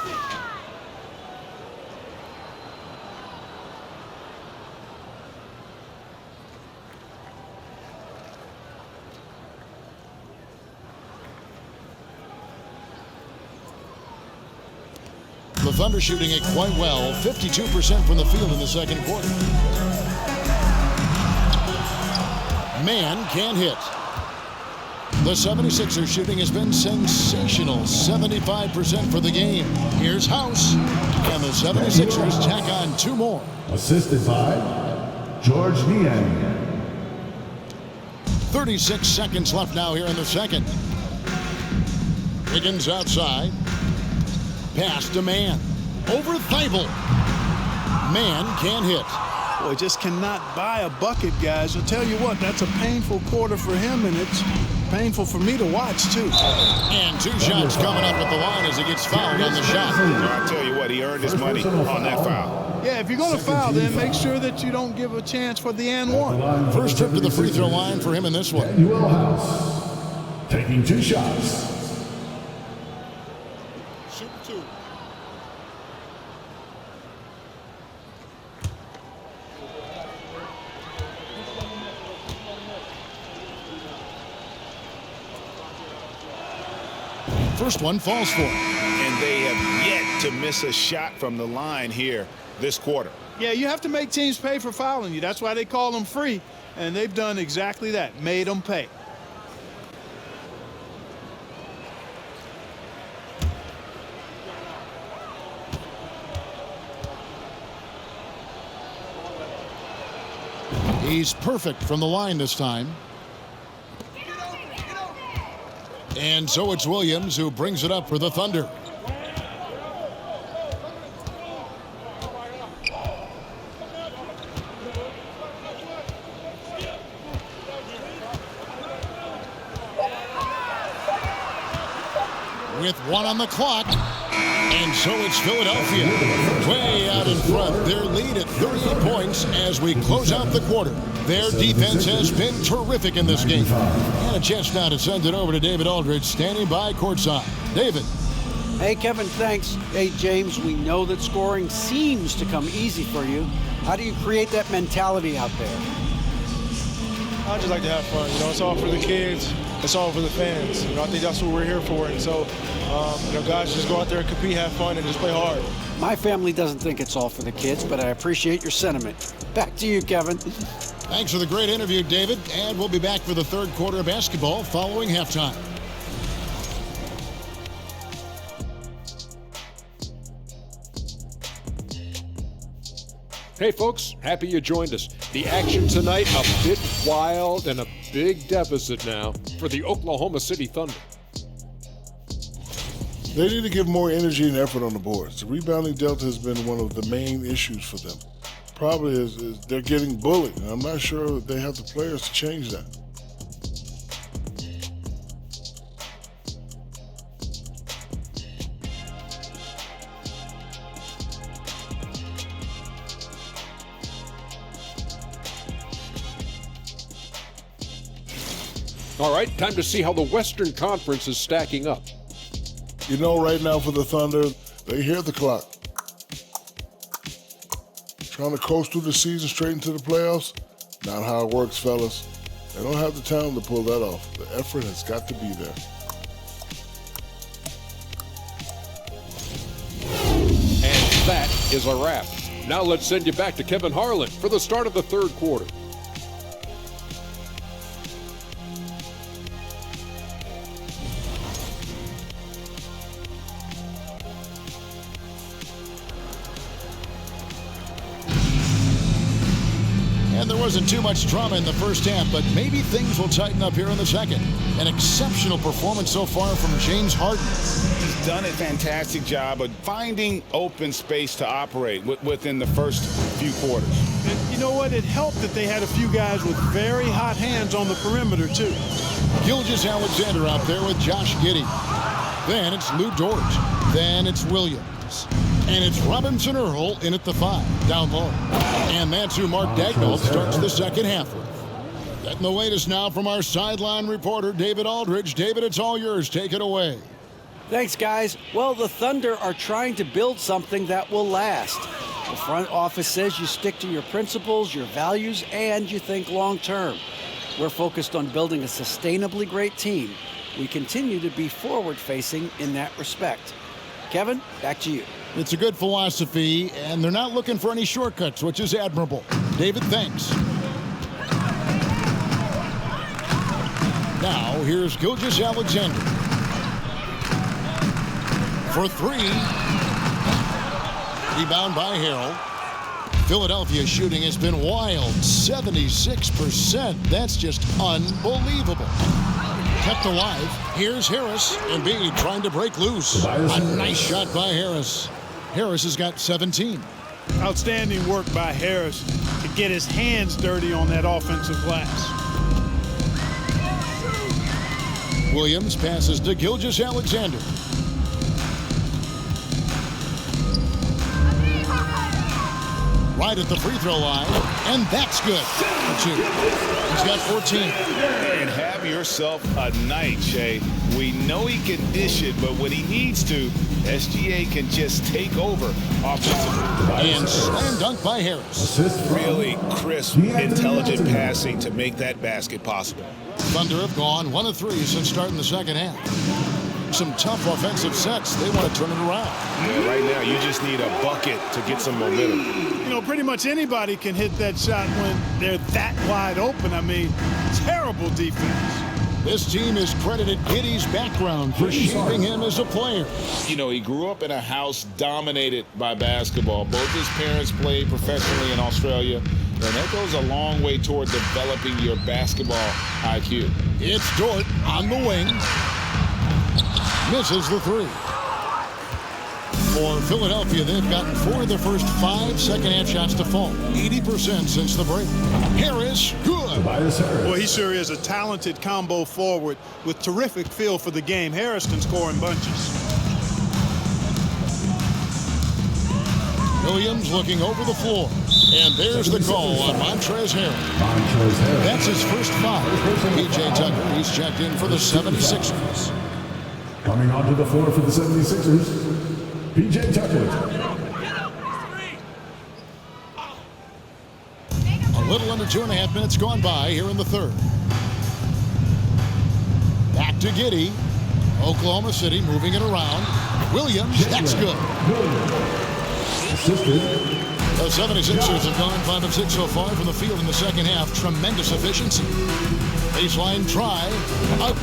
The Thunder shooting it quite well, 52% from the field in the second quarter. Man can't hit. The 76ers shooting has been sensational, 75% for the game. Here's House, and the 76ers tack on 2 more. Assisted by George Niang. 36 seconds left now here in the second. Wiggins outside. Pass to Man. Over Thybulle. Man can't hit. Boy, just cannot buy a bucket, guys. I'll tell you what, that's a painful quarter for him, and it's painful for me to watch, too. And 2 shots coming up at the line as he gets fouled on the shot. I'll tell you what, he earned his money on that foul. Yeah, if you're going to foul, then make sure that you don't give a chance for the and one. First trip to the free throw line for him in this one. Daniel House taking 2 shots. Shoot 2. First one falls for him. And they have yet to miss a shot from the line here this quarter. Yeah, you have to make teams pay for fouling you. That's why they call them free, and they've done exactly that, made them pay. He's perfect from the line this time. And so it's Williams who brings it up for the Thunder. With 1 on the clock. And so it's Philadelphia way out in front. Their lead at 38 points as we close out the quarter. Their defense has been terrific in this game. And a chance now to send it over to David Aldridge, standing by courtside. David. Hey, Kevin, thanks. Hey, James, we know that scoring seems to come easy for you. How do you create that mentality out there? I just like to have fun. You know, it's all for the kids. It's all for the fans. You know, I think that's what we're here for. And so, you know, guys, just go out there and compete, have fun, and just play hard. My family doesn't think it's all for the kids, but I appreciate your sentiment. Back to you, Kevin. Thanks for the great interview, David. And we'll be back for the third quarter of basketball following halftime. Hey folks, happy you joined us. The action tonight, a bit wild and a big deficit now for the Oklahoma City Thunder. They need to give more energy and effort on the boards. The rebounding delta has been one of the main issues for them. Probably is they're getting bullied, and I'm not sure that they have the players to change that. All right, time to see how the Western Conference is stacking up. You know, right now for the Thunder, they hear the clock. Trying to coast through the season straight into the playoffs, not how it works, fellas. They don't have the talent to pull that off. The effort has got to be there. And that is a wrap. Now let's send you back to Kevin Harlan for the start of the third quarter. And there wasn't too much drama in the first half, but maybe things will tighten up here in the second. An exceptional performance so far from James Harden. He's done a fantastic job of finding open space to operate within the first few quarters. And you know what? It helped that they had a few guys with very hot hands on the perimeter, too. Gilgeous-Alexander out there with Josh Giddey. Then it's Lou Dort. Then it's Williams. And it's Robinson Earl in at the 5, down low. And that's who Mark Dagnall starts the second half with. Getting the latest now from our sideline reporter, David Aldridge. David, it's all yours. Take it away. Thanks, guys. Well, the Thunder are trying to build something that will last. The front office says you stick to your principles, your values, and you think long term. We're focused on building a sustainably great team. We continue to be forward-facing in that respect. Kevin, back to you. It's a good philosophy, and they're not looking for any shortcuts, which is admirable. David, thanks. Now, here's Gilgeous-Alexander. For 3. Rebound by Harrell. Philadelphia's shooting has been wild, 76%. That's just unbelievable. Kept alive. Here's Harris. Embiid trying to break loose. A nice shot by Harris. Harris has got 17. Outstanding work by Harris to and get his hands dirty on that offensive glass. Williams passes to Gilgeous-Alexander. Right at the free throw line, and that's good for 2. He's got 14. And have yourself a night, Shai. We know he can dish it, but when he needs to, SGA can just take over offensively. And slam dunk by Harris. Really crisp, intelligent passing to make that basket possible. Thunder have gone 1 of 3 since starting the second half. Some tough offensive sets. They want to turn it around. Yeah, right now, you just need a bucket to get some momentum. You know, pretty much anybody can hit that shot when they're that wide open. I mean, terrible defense. This team has credited Giddey's background for shaping him as a player. You know, he grew up in a house dominated by basketball. Both his parents played professionally in Australia, and that goes a long way toward developing your basketball IQ. It's Dort on the wing. Misses the 3. For Philadelphia, they've gotten 4 of their first 5 second-half shots to fall. 80% since the break. Harris, good. Well, he sure is a talented combo forward with terrific feel for the game. Harris can score in bunches. Williams looking over the floor. And there's the call on Montrezl Harrell. That's his first foul. P.J. Tucker, he's checked in for the 76ers. Coming onto the floor for the 76ers, P.J. Tucker. A little under 2.5 minutes gone by here in the third. Back to Giddey. Oklahoma City moving it around. Williams, that's good. The 76ers have gone 5 of 6 so far from the field in the second half. Tremendous efficiency. Baseline try.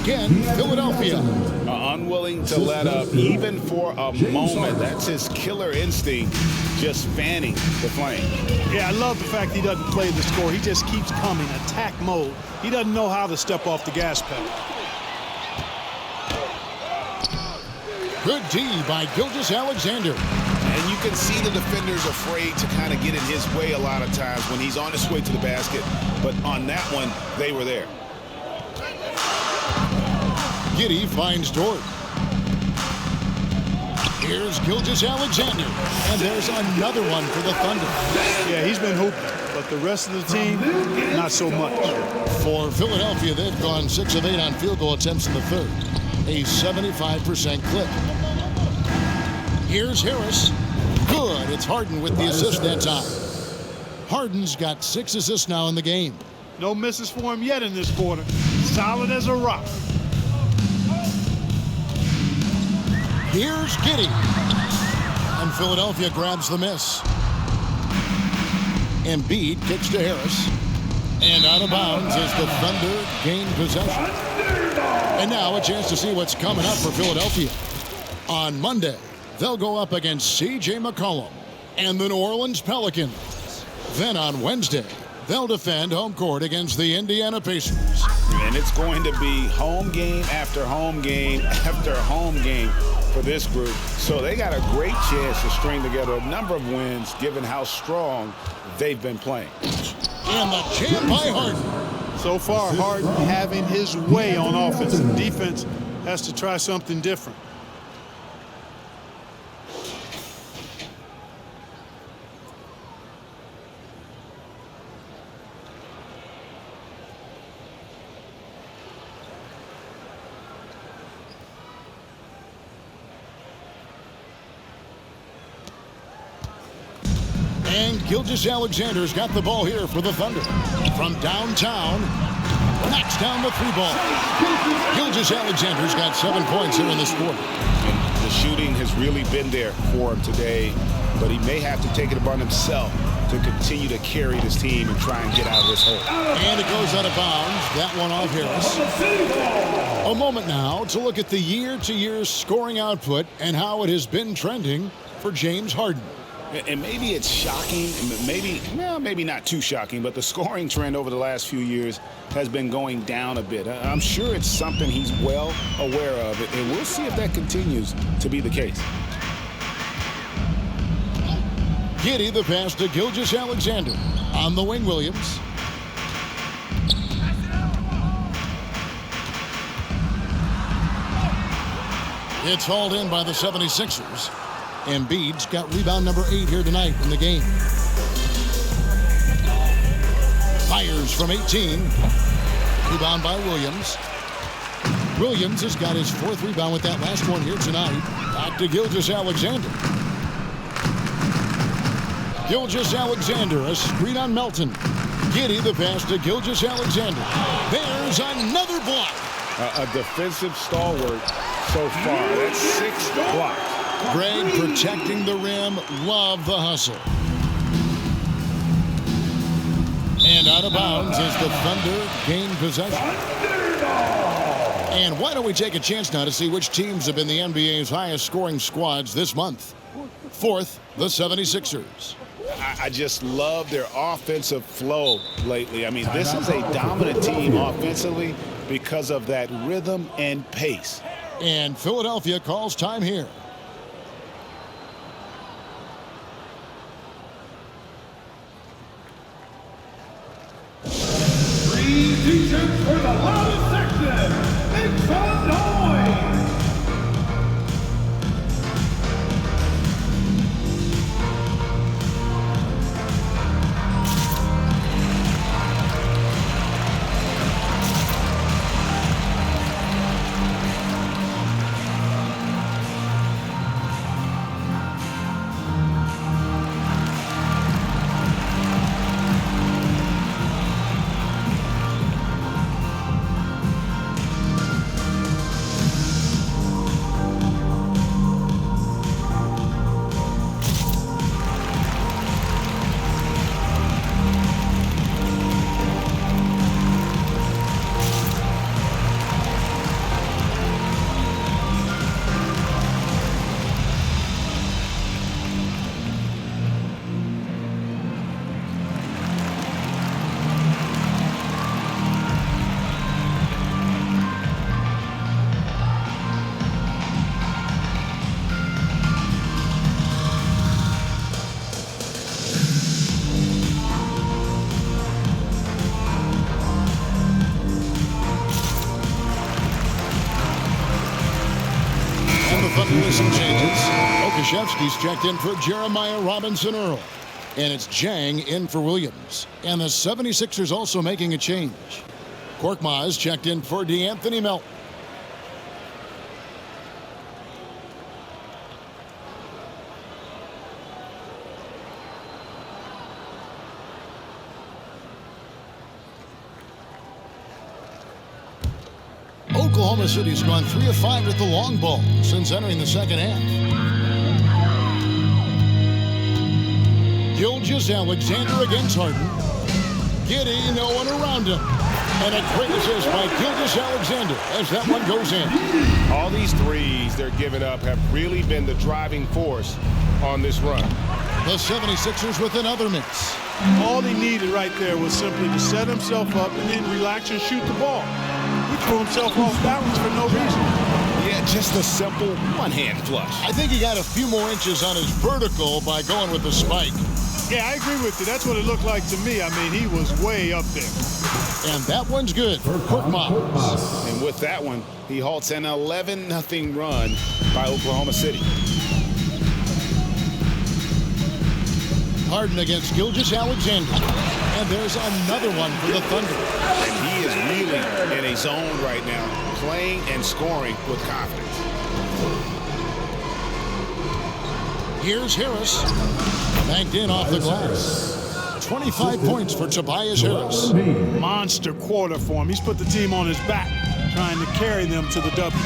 Again, Philadelphia. Unwilling to let up even for a moment. That's his killer instinct, just fanning the flame. Yeah, I love the fact he doesn't play the score. He just keeps coming, attack mode. He doesn't know how to step off the gas pedal. Good D by Gilgeous-Alexander. And you can see the defenders afraid to kind of get in his way a lot of times when he's on his way to the basket. But on that one, they were there. Giddey finds Dort. Here's Gilgeous-Alexander. And there's another one for the Thunder. Yeah, he's been hooping, but the rest of the team, not so much. For Philadelphia, they've gone 6 of 8 on field goal attempts in the third. A 75% clip. Here's Harris. Good. It's Harden with the assist that time. Harden's got 6 assists now in the game. No misses for him yet in this quarter. Solid as a rock. Here's Giddey. And Philadelphia grabs the miss. Embiid kicks to Harris. And out of bounds as the Thunder gain possession. And now a chance to see what's coming up for Philadelphia. On Monday, they'll go up against C.J. McCollum and the New Orleans Pelicans. Then on Wednesday, they'll defend home court against the Indiana Pacers. And it's going to be home game after home game after home game for this group. So they got a great chance to string together a number of wins given how strong they've been playing. And the jam by Harden. So far, Harden having his way on offense. And defense has to try something different. And Gilgeous-Alexander's got the ball here for the Thunder. From downtown, knocks down the 3 ball. Gilgeous-Alexander's got 7 points here in this quarter. And the shooting has really been there for him today, but he may have to take it upon himself to continue to carry this team and try and get out of this hole. And it goes out of bounds. That one off Harris. A moment now to look at the year-to-year scoring output and how it has been trending for James Harden. And maybe it's shocking, maybe not too shocking, but the scoring trend over the last few years has been going down a bit. I'm sure it's something he's well aware of, and we'll see if that continues to be the case. Giddey the pass to Gilgeous-Alexander. On the wing, Williams. It's hauled in by the 76ers. Embiid's got rebound number 8 here tonight in the game. Fires from 18. Rebound by Williams. Williams has got his 4th rebound with that last one here tonight. Back to Gilgeous-Alexander. Gilgeous-Alexander, a screen on Melton. Giddy the pass to Gilgeous-Alexander. There's another block. A defensive stalwart so far. That's 6 blocks. Greg protecting the rim. Love the hustle. And out of bounds as the Thunder gain possession. And why don't we take a chance now to see which teams have been the NBA's highest scoring squads this month. 4th, the 76ers. I just love their offensive flow lately. I mean, this is a dominant team offensively because of that rhythm and pace. And Philadelphia calls time here. Three t-shirts for the loudest section. Make some noise. With some changes. Okashevsky's checked in for Jeremiah Robinson-Earl. And it's Jang in for Williams. And the 76ers also making a change. Korkmaz checked in for DeAnthony Melton. Oklahoma City's gone 3 of 5 with the long ball since entering the second half. Gilgeous-Alexander against Harden. Giddy, no one around him. And a great assist by Gilgeous-Alexander as that one goes in. All these threes they're giving up have really been the driving force on this run. The 76ers with another miss. All he needed right there was simply to set himself up and then relax and shoot the ball. He threw himself off balance for no reason. Yeah, just a simple one-hand flush. I think he got a few more inches on his vertical by going with the spike. Yeah, I agree with you. That's what it looked like to me. I mean, he was way up there. And that one's good for Korkmaz. And with that one, he halts an 11-0 run by Oklahoma City. Harden against Gilgeous-Alexander. And there's another one for the Thunder. And he is really in a zone right now, playing and scoring with confidence. Here's Harris. Banked in off the glass. 25 points for Tobias Harris. Monster quarter for him. He's put the team on his back, trying to carry them to the W.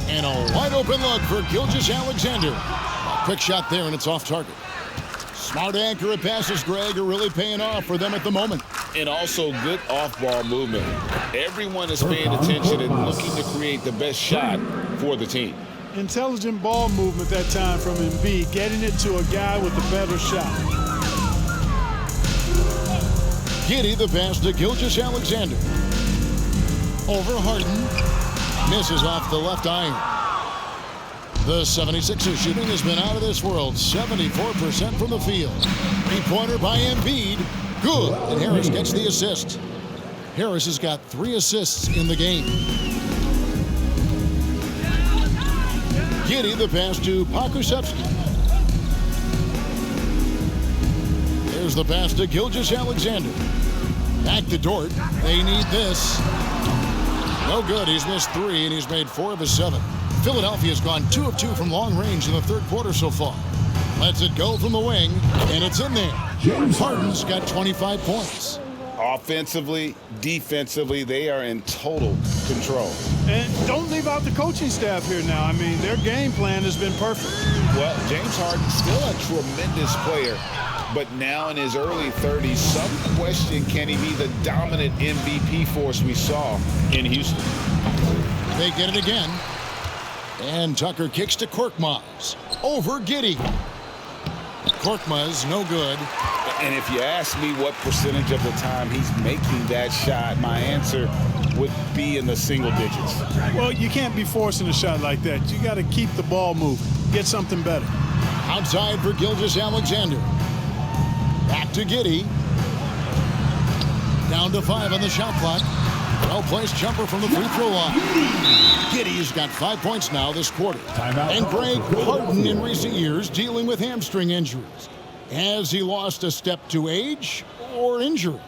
And a wide open look for Gilgeous-Alexander. A quick shot there, and it's off target. Smart accurate passes, Greg, are really paying off for them at the moment. And also good off-ball movement. Everyone is paying attention and looking to create the best shot for the team. Intelligent ball movement that time from Embiid, getting it to a guy with a better shot. Giddy the pass to Gilgeous-Alexander. Over Harden. Misses off the left iron. The 76ers shooting has been out of this world, 74% from the field. Three-pointer by Embiid. Good, and Harris gets the assist. Harris has got 3 assists in the game. Giddey the pass to Pokusevski. There's the pass to Gilgeous-Alexander. Back to Dort. They need this. No good. He's missed 3, and he's made 4 of his 7. Philadelphia's gone 2 of 2 from long range in the third quarter so far. Lets it go from the wing, and it's in there. Harden's got 25 points. Offensively, defensively, they are in total control. And don't leave out the coaching staff here now. I mean, their game plan has been perfect. Well, James Harden, still a tremendous player, but now in his early 30s, some question, can he be the dominant MVP force we saw in Houston? They get it again. And Tucker kicks to Korkmaz. Over Giddey. Korkmaz, no good. And if you ask me what percentage of the time he's making that shot, my answer would be in the single digits. Well, you can't be forcing a shot like that. You got to keep the ball moving. Get something better. Outside for Gilgeous-Alexander. Back to Giddey. Down to 5 on the shot clock. Well-placed jumper from the free throw line. Giddey's got 5 points now this quarter. And Greg Harden in recent years dealing with hamstring injuries. Has he lost a step to age or injury?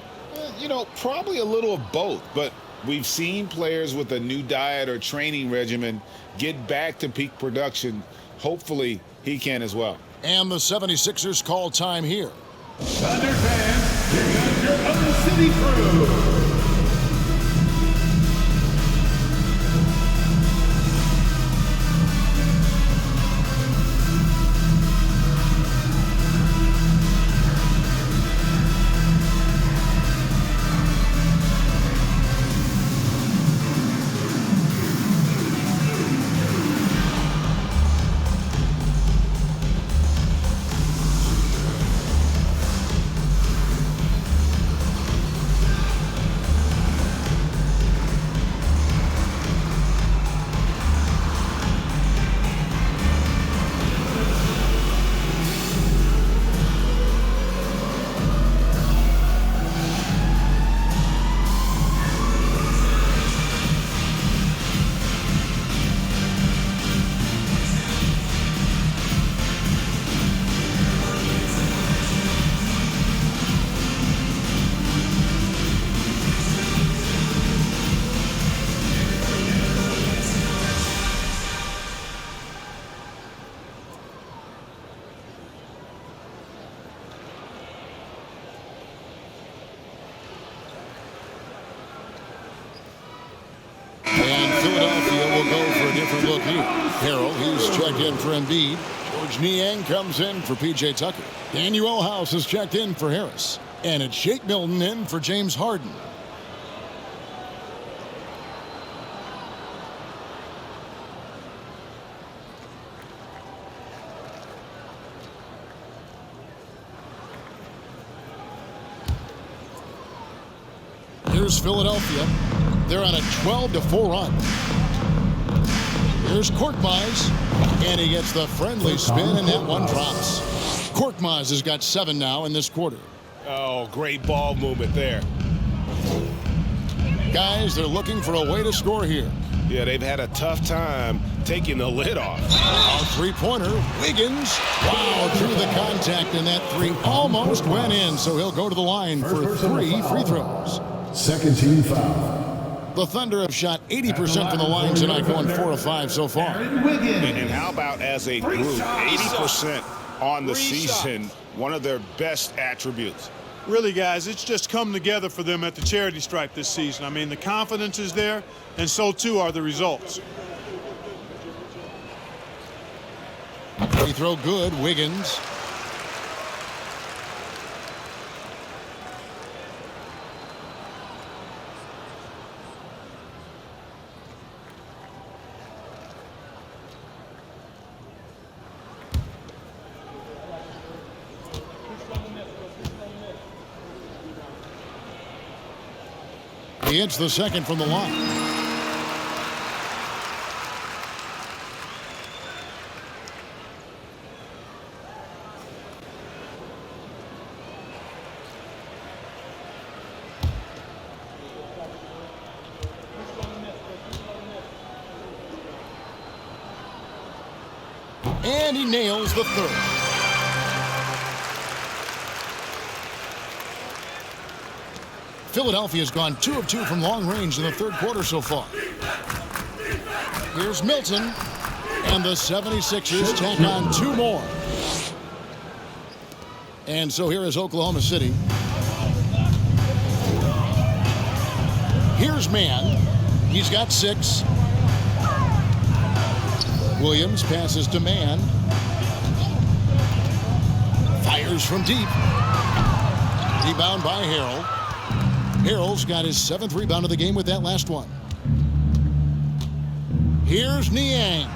You know, probably a little of both, but we've seen players with a new diet or training regimen get back to peak production. Hopefully, he can as well. And the 76ers call time here. Thunder fans, here comes your Oklahoma City crew. Philadelphia will go for a different look here. Harrell, he's checked in for Embiid. George Niang comes in for P.J. Tucker. Daniel House has checked in for Harris. And it's Shake Milton in for James Harden. Here's Philadelphia. They're on a 12-4 run. Here's Korkmaz, and he gets the friendly spin, and that one drops. Korkmaz has got 7 now in this quarter. Oh, great ball movement there. Guys, they're looking for a way to score here. Yeah, they've had a tough time taking the lid off. A three-pointer, Wiggins. Wow, through the contact, and that 3 almost went in, so he'll go to the line for 3 free throws. Second team foul. The Thunder have shot 80% from the line tonight, going 4 of 5 so far. And how about as a group, 80% on the season, one of their best attributes. Really, guys, it's just come together for them at the charity stripe this season. I mean, the confidence is there, and so too are the results. Free throw good, Wiggins. He hits the second from the line. And he nails the third. Philadelphia's gone 2 of 2 from long range in the third quarter so far. Here's Milton. And the 76ers tack on 2 more. And so here is Oklahoma City. Here's Mann. He's got 6. Williams passes to Mann. Fires from deep. Rebound by Harrell. Harrell's got his 7th rebound of the game with that last one. Here's Niang.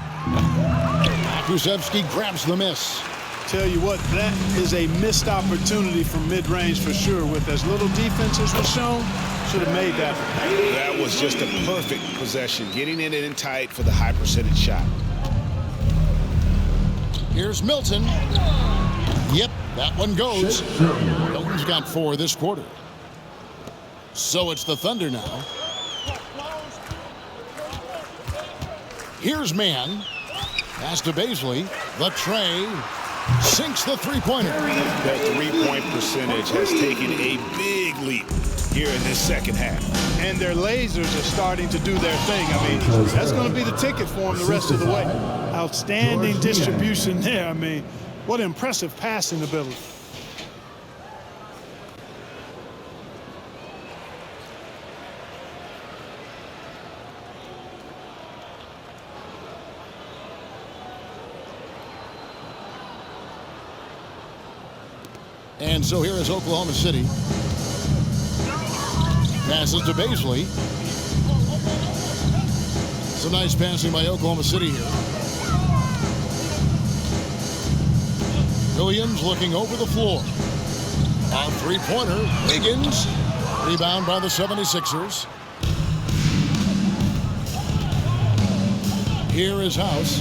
Kulusevski grabs the miss. Tell you what, that is a missed opportunity from mid-range for sure. With as little defense as was shown, should have made that. That was just a perfect possession, getting it in tight for the high percentage shot. Here's Milton. Yep, that one goes. Milton's got 4 this quarter. So it's the Thunder now. Here's Mann. Pass to Baisley. The tray. Sinks the three-pointer. That three-point percentage has taken a big leap here in this second half. And their lasers are starting to do their thing. I mean, that's going to be the ticket for them the rest of the way. Outstanding distribution there. I mean, what impressive passing ability. And so here is Oklahoma City. Passes to Baisley. Some nice passing by Oklahoma City here. Williams looking over the floor. A three-pointer. Wiggins. Rebound by the 76ers. Here is House.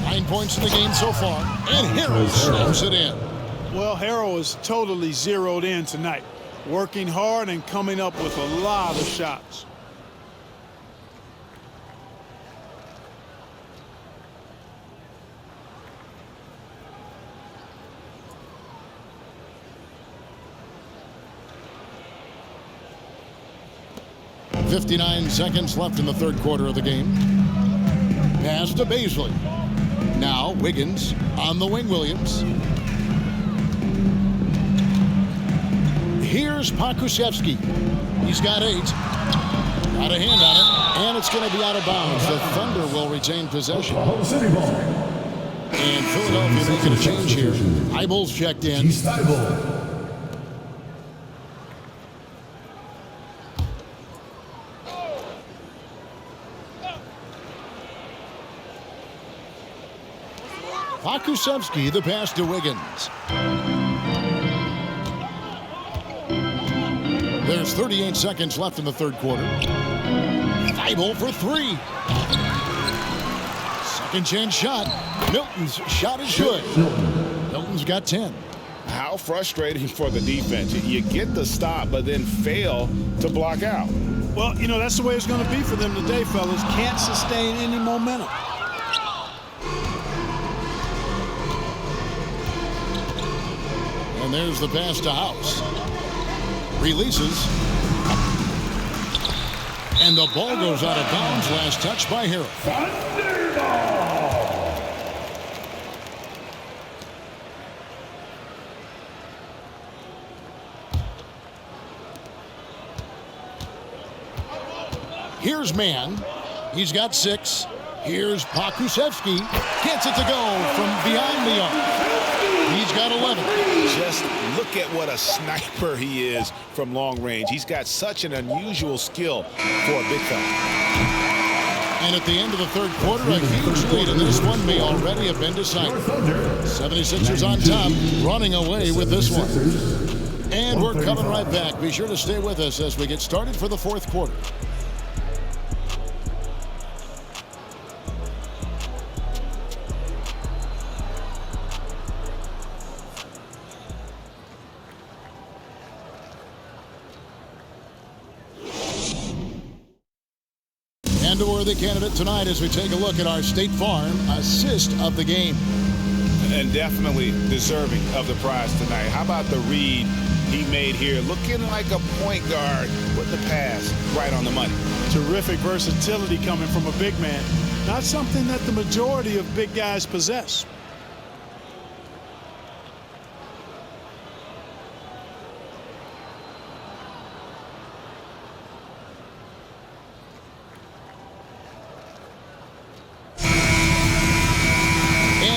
9 points in the game so far. And Harrell slams it in. Well, Harrell is totally zeroed in tonight, working hard and coming up with a lot of shots. .59 seconds left in the third quarter of the game. Pass to Baisley. Now Wiggins on the wing. Williams. Here's Pokusevski. He's got 8. Got a hand on it, and it's going to be out of bounds. The Thunder will retain possession. And Philadelphia making a change here. Eibel's checked in. Pokusevski, the pass to Wiggins. There's 38 seconds left in the third quarter. Eibel for 3. Second chance shot. Milton's shot is good. Milton's got 10. How frustrating for the defense. You get the stop, but then fail to block out. Well, you know, that's the way it's going to be for them today, fellas. Can't sustain any momentum. And there's the pass to House. Releases. And the ball goes out of bounds. Last touch by Harrell. Here's Mann. He's got 6. Here's Pokusevski. Gets it to go from beyond the arc. He's got 11. Just look at what a sniper he is from long range. He's got such an unusual skill for a big fella. And at the end of the third quarter, a huge lead, and this one may already have been decided. 76ers on top, running away with this one. And we're coming right back. Be sure to stay with us as we get started for the fourth quarter. And a worthy candidate tonight as we take a look at our State Farm assist of the game. And definitely deserving of the prize tonight. How about the read he made here? Looking like a point guard with the pass right on the money. Terrific versatility coming from a big man. Not something that the majority of big guys possess.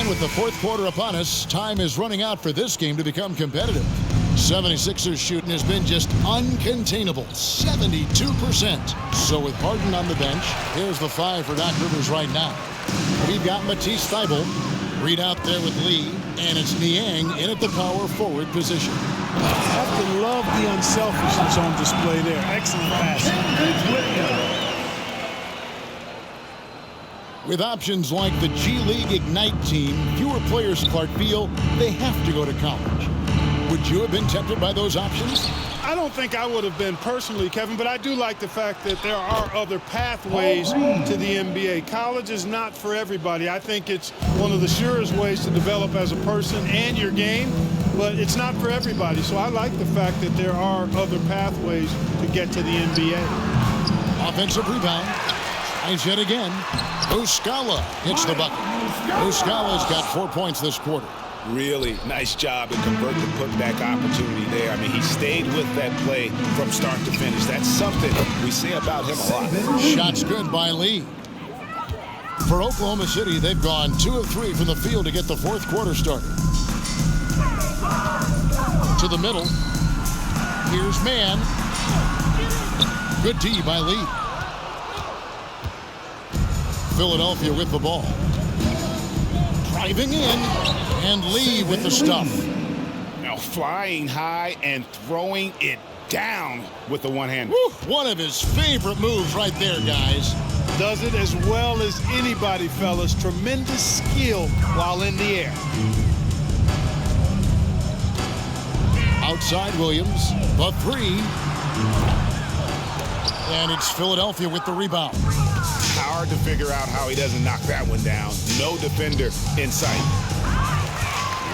With the fourth quarter upon us, time is running out for this game to become competitive. 76ers shooting has been just uncontainable, 72%. So with Harden on the bench, here's the 5 for Doc Rivers right now. We've got Matisse Thybulle, Reed out there with Lee, and it's Niang in at the power forward position. Have to love the unselfishness on display there. Excellent pass. With options like the G League Ignite team, fewer players, Clark, feel they have to go to college. Would you have been tempted by those options? I don't think I would have been personally, Kevin, but I do like the fact that there are other pathways to the NBA. College is not for everybody. I think it's one of the surest ways to develop as a person and your game, but it's not for everybody. So I like the fact that there are other pathways to get to the NBA. Offensive rebound. Nice yet again. Muscala hits the bucket. Muscala's got 4 points this quarter. Really nice job to convert the putback opportunity there. I mean, he stayed with that play from start to finish. That's something we say about him a lot. Shots good by Lee. For Oklahoma City, they've gone 2 of 3 from the field to get the fourth quarter started. To the middle. Here's Mann. Good D by Lee. Philadelphia with the ball. Driving in, and Lee with the stuff. Now flying high and throwing it down with the one-hander. One of his favorite moves right there, guys. Does it as well as anybody, fellas. Tremendous skill while in the air. Outside Williams, the 3. And it's Philadelphia with the rebound. Hard to figure out how he doesn't knock that one down. No defender in sight.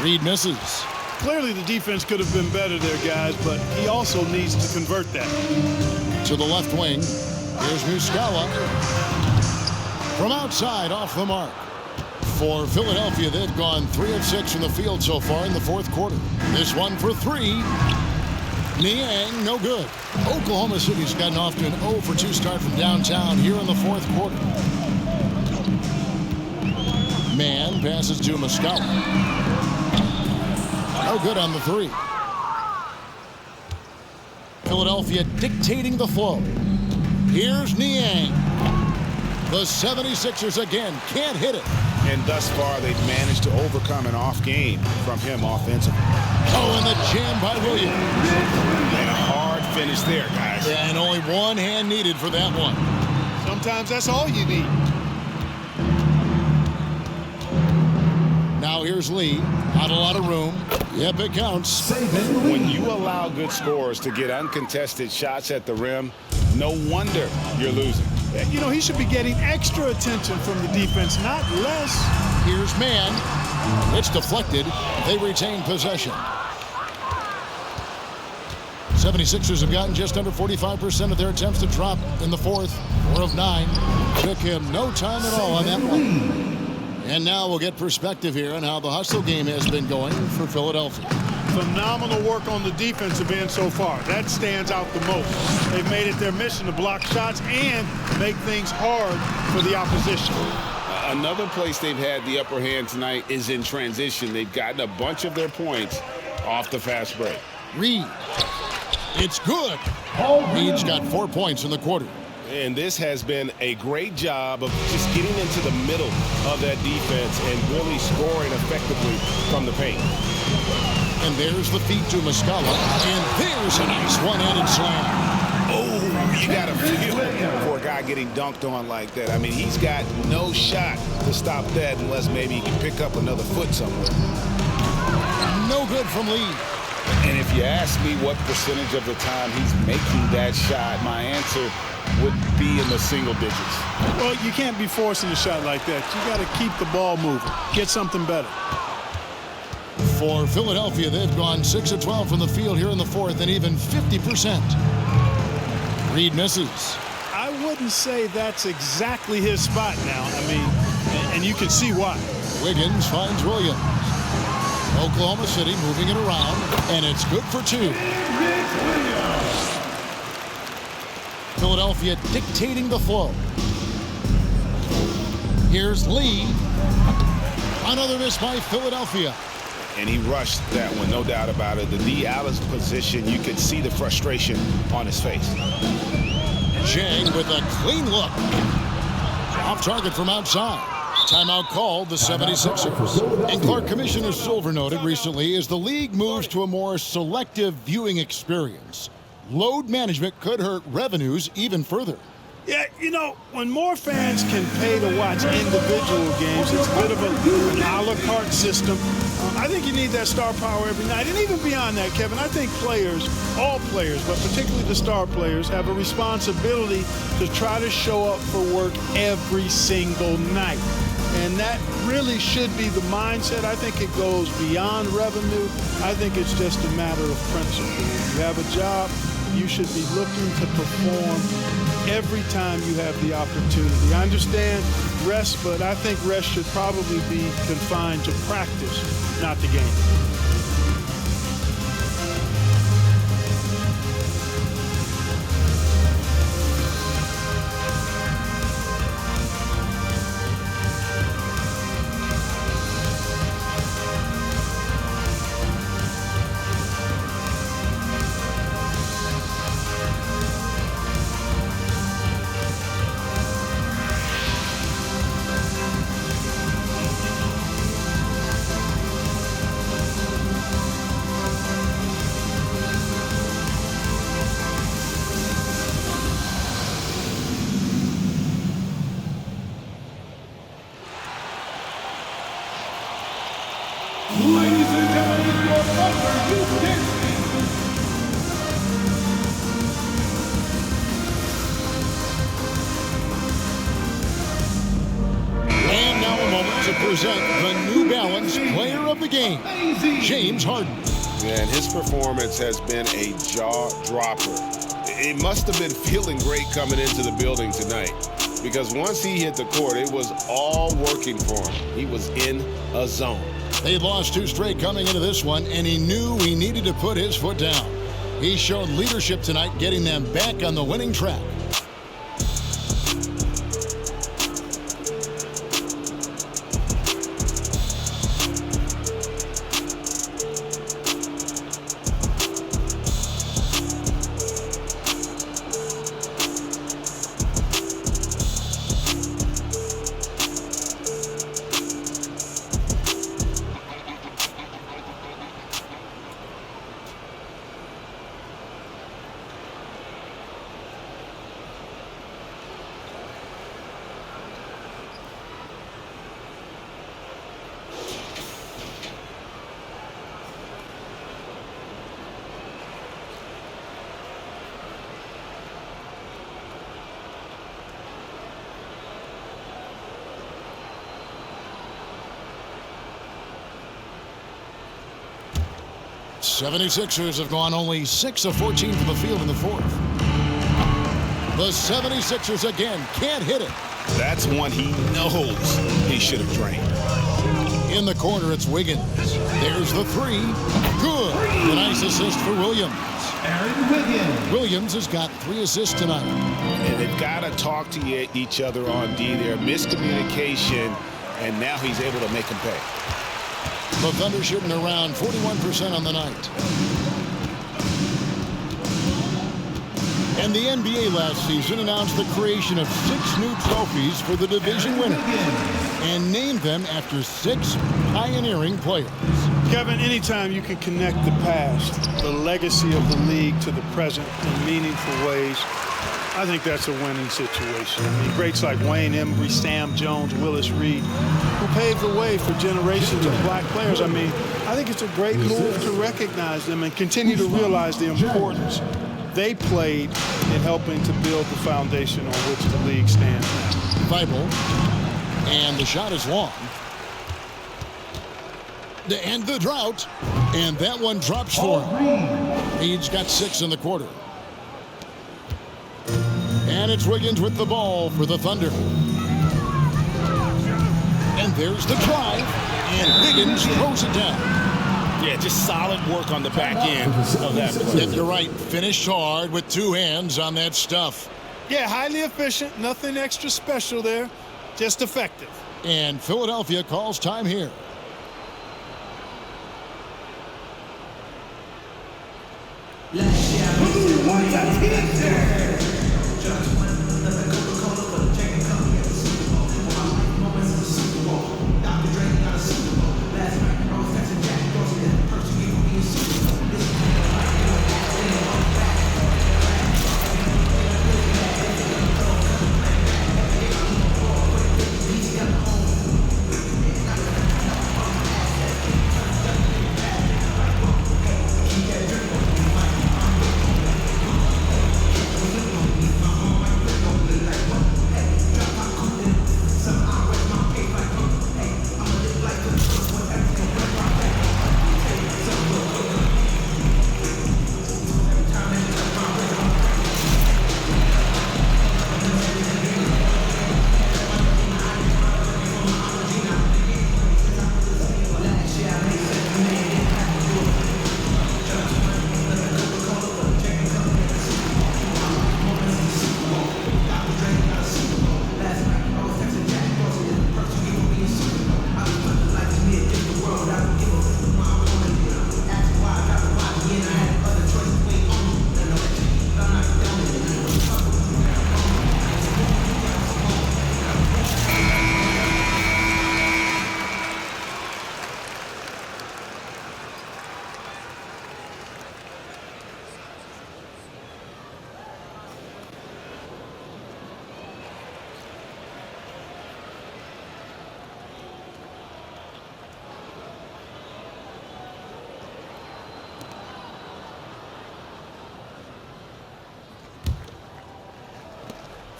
Reed misses. Clearly the defense could have been better there, guys, but he also needs to convert that. To the left wing, here's Muscala. From outside, off the mark. For Philadelphia, they've gone 3 of 6 from the field so far in the fourth quarter. This one for 3. Niang, no good. Oklahoma City's gotten off to an 0 for 2 start from downtown here in the fourth quarter. Mann passes to Muscala. No good on the 3. Philadelphia dictating the flow. Here's Niang. The 76ers again can't hit it. And thus far, they've managed to overcome an off game from him offensively. Oh, and the jam by Williams. And a hard finish there, guys. Yeah, and only one hand needed for that one. Sometimes that's all you need. Now here's Lee. Not a lot of room. Yep, it counts. When you allow good scorers to get uncontested shots at the rim, no wonder you're losing. You know, he should be getting extra attention from the defense, not less. Here's Mann. It's deflected. They retain possession. 76ers have gotten just under 45% of their attempts to drop in the fourth. 4 of 9. Took him no time at all on that one. And now we'll get perspective here on how the hustle game has been going for Philadelphia. Phenomenal work on the defensive end so far. That stands out the most. They've made it their mission to block shots and make things hard for the opposition. Another place they've had the upper hand tonight is in transition. They've gotten a bunch of their points off the fast break. Reed. It's good. Reed's got 4 points in the quarter. And this has been a great job of just getting into the middle of that defense and really scoring effectively from the paint. And there's the feed to Muscala. And there's a nice one-handed slam. Oh, you got to feel it for a guy getting dunked on like that. I mean, he's got no shot to stop that unless maybe he can pick up another foot somewhere. No good from Lee. And if you ask me what percentage of the time he's making that shot, my answer would be in the single digits. Well, you can't be forcing a shot like that. You got to keep the ball moving. Get something better. For Philadelphia, they've gone 6 of 12 from the field here in the fourth, and even 50%. Reed misses. I wouldn't say that's exactly his spot now. I mean, and you can see why. Wiggins finds Williams. Oklahoma City moving it around, and it's good for 2. Philadelphia dictating the flow. Here's Lee. Another miss by Philadelphia. And he rushed that one, no doubt about it. The D out of position, you could see the frustration on his face. Chang with a clean look. Off target from outside. Timeout called the 76ers. And Clark, Commissioner Silver noted recently, as the league moves to a more selective viewing experience, load management could hurt revenues even further. Yeah, you know, when more fans can pay to watch individual games, it's a bit of an a la carte system. I think you need that star power every night. And even beyond that, Kevin, I think players, all players, but particularly the star players, have a responsibility to try to show up for work every single night. And that really should be the mindset. I think it goes beyond revenue. I think it's just a matter of principle. If you have a job, you should be looking to perform every time you have the opportunity. I understand rest, but I think rest should probably be confined to practice, not the game. And now a moment to present the New Balance Player of the Game, James Harden. Man, his performance has been a jaw-dropper. It must have been feeling great coming into the building tonight, because once he hit the court, it was all working for him. He was in a zone. They lost 2 straight coming into this one, and he knew he needed to put his foot down. He showed leadership tonight, getting them back on the winning track. The 76ers have gone only 6 of 14 from the field in the fourth. The 76ers again can't hit it. That's one he knows he should have drained. In the corner, it's Wiggins. There's the 3. Good. A nice assist for Williams. Williams has got 3 assists tonight. And they've got to talk to each other on D there. Miscommunication, and now he's able to make them pay. The Thunder shooting around 41% on the night. And the NBA last season announced the creation of 6 new trophies for the division winner and named them after 6 pioneering players. Kevin, anytime you can connect the past, the legacy of the league to the present in meaningful ways, I think that's a winning situation. I mean, greats like Wayne Embry, Sam Jones, Willis Reed, who paved the way for generations of black players. I mean, I think it's a great move to recognize them and continue to realize the importance they played in helping to build the foundation on which the league stands now. Bible, and the shot is long. To end the drought, and that one drops for him. He's got 6 in the quarter. And it's Wiggins with the ball for the Thunder. And there's the drive, and Wiggins throws it down. Yeah, just solid work on the back end of that play. And you're right, finished hard with 2 hands on that stuff. Yeah, highly efficient, nothing extra special there, just effective. And Philadelphia calls time here.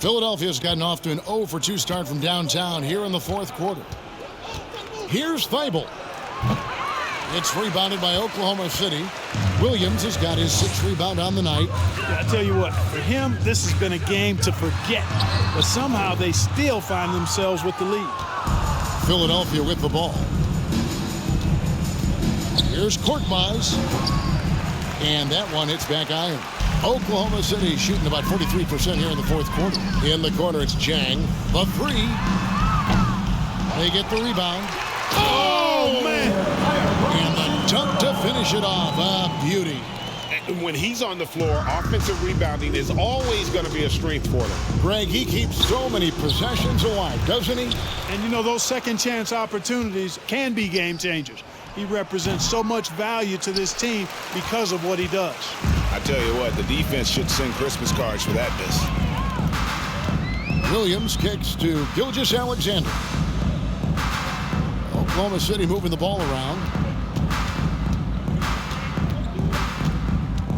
Philadelphia's gotten off to an 0-for-2 start from downtown here in the 4th quarter. Here's Thibault. It's rebounded by Oklahoma City. Williams has got his 6th rebound on the night. Yeah, I tell you what, for him, this has been a game to forget. But somehow they still find themselves with the lead. Philadelphia with the ball. Here's Korkmaz. And that one hits back iron. Oklahoma City shooting about 43% here in the 4th quarter. In the corner, it's Jang. The 3. They get the rebound. Oh, man. And the dunk to finish it off. A beauty. And when he's on the floor, offensive rebounding is always going to be a strength for them. Greg, he keeps so many possessions alive, doesn't he? And, you know, those second chance opportunities can be game changers. He represents so much value to this team because of what he does. I tell you what, the defense should send Christmas cards for that miss. Williams kicks to Gilgeous-Alexander. Oklahoma City moving the ball around.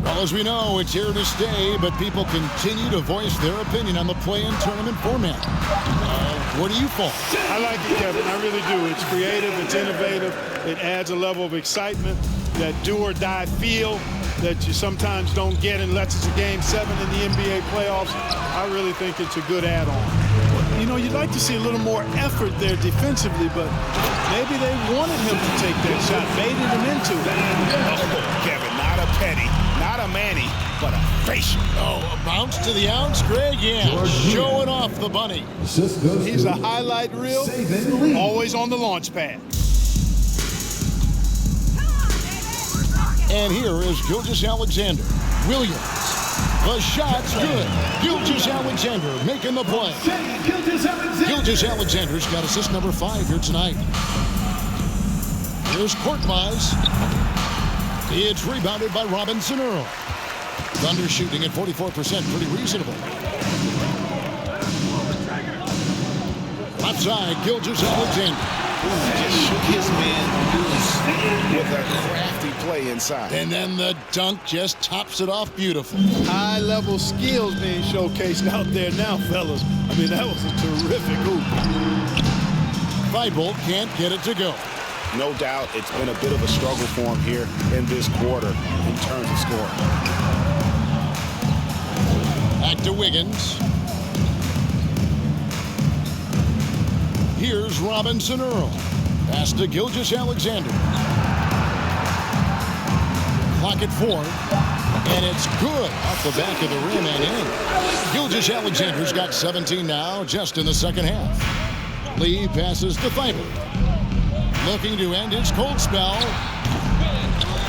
Well, as we know, it's here to stay, but people continue to voice their opinion on the play-in tournament format. Where do you fall? I like it, Kevin. I really do. It's creative. It's innovative. It adds a level of excitement, that do-or-die feel that you sometimes don't get unless it's a Game 7 in the NBA playoffs. I really think it's a good add-on. You know, you'd like to see a little more effort there defensively, but maybe they wanted him to take that shot, baited him into it. Oh, Kevin, not a penny, not a Manny, but a facial. Oh, a bounce to the ounce, Greg? Yeah, showing off the bunny. He's a highlight reel, always on the launch pad. And here is Gilgeous-Alexander. Williams. The shot's good. Gilgeous-Alexander making the play. Gilgeous-Alexander's got assist number 5 here tonight. Here's Korkmaz. It's rebounded by Robinson Earl. Thunder shooting at 44%, pretty reasonable. Left side, Gilgeous-Alexander. Just shook his man loose with a crafty play inside. And then the dunk just tops it off beautiful. High-level skills being showcased out there now, fellas. I mean, that was a terrific hoop. Thibault can't get it to go. No doubt it's been a bit of a struggle for him here in this quarter in terms of scoring. Back to Wiggins. Here's Robinson Earl. Pass to Gilgeous-Alexander. Clock at 4. And it's good off the back of the rim and in. Gilgeous-Alexander's got 17 now just in the second half. Lee passes to Thibault. Looking to end his cold spell.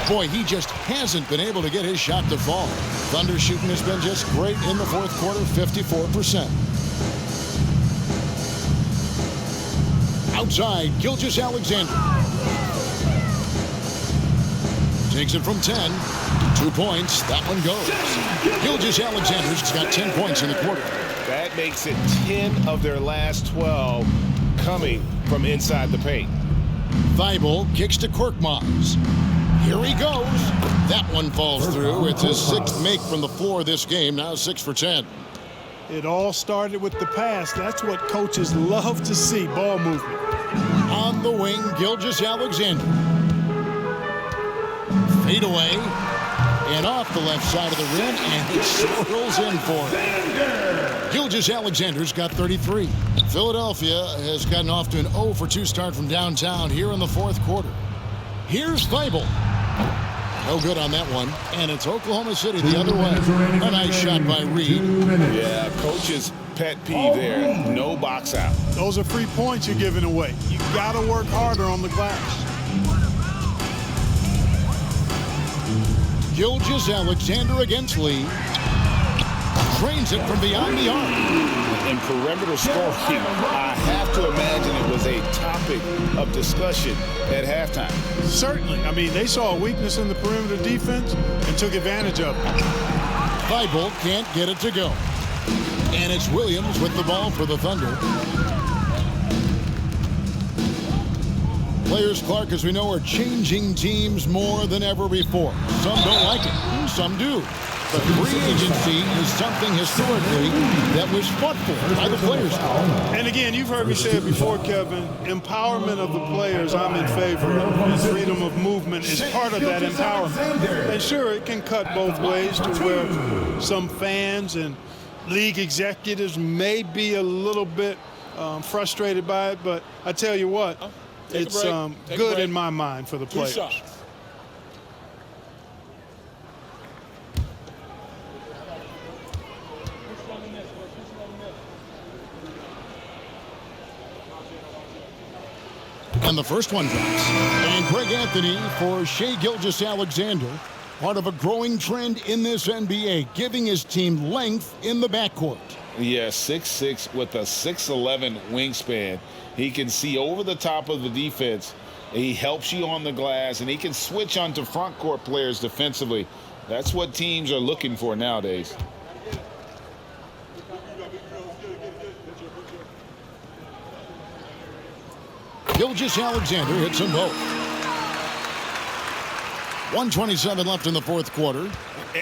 Boy, he just hasn't been able to get his shot to fall. Thunder shooting has been just great in the fourth quarter, 54%. Outside, Gilgeous-Alexander. Takes it from 10. 2 points. That one goes. Gilgeous-Alexander's got 10 points in the quarter. That makes it 10 of their last 12 coming from inside the paint. Thibault kicks to Korkmaz. Here he goes. That one falls through. It's his 6th make from the floor this game. Now 6 for 10. It all started with the pass. That's what coaches love to see, ball movement. On the wing, Gilgeous-Alexander. Fade away. And off the left side of the rim, and it swirls in for him. Gilgeous-Alexander's got 33. Philadelphia has gotten off to an 0 for 2 start from downtown here in the fourth quarter. Here's Thibault. No good on that one. And it's Oklahoma City the other way. A nice shot by Reed. Yeah, coach's pet peeve there. No box out. Those are free points you're giving away. You got to work harder on the glass. Gilgeous-Alexander against Lee. Trains it from beyond the arc. In perimeter scoring, I have to imagine it was a topic of discussion at halftime. Certainly. I mean, they saw a weakness in the perimeter defense and took advantage of it. Thibault can't get it to go. And it's Williams with the ball for the Thunder. Players, Clark, as we know, are changing teams more than ever before. Some don't like it, some do. But free agency is something historically that was fought for by the players. And again, you've heard me say it before, Kevin, empowerment of the players I'm in favor of. And freedom of movement is part of that empowerment. And sure, it can cut both ways to where some fans and league executives may be a little bit frustrated by it, but I tell you what, it's good in my mind for the players. And the first one drops. And Greg Anthony for Shai Gilgeous-Alexander, part of a growing trend in this NBA, giving his team length in the backcourt. Yeah, 6'6" with a 6'11" wingspan. He can see over the top of the defense. He helps you on the glass, and he can switch onto front court players defensively. That's what teams are looking for nowadays. Gilgeous-Alexander hits them both. 1:27 left in the fourth quarter.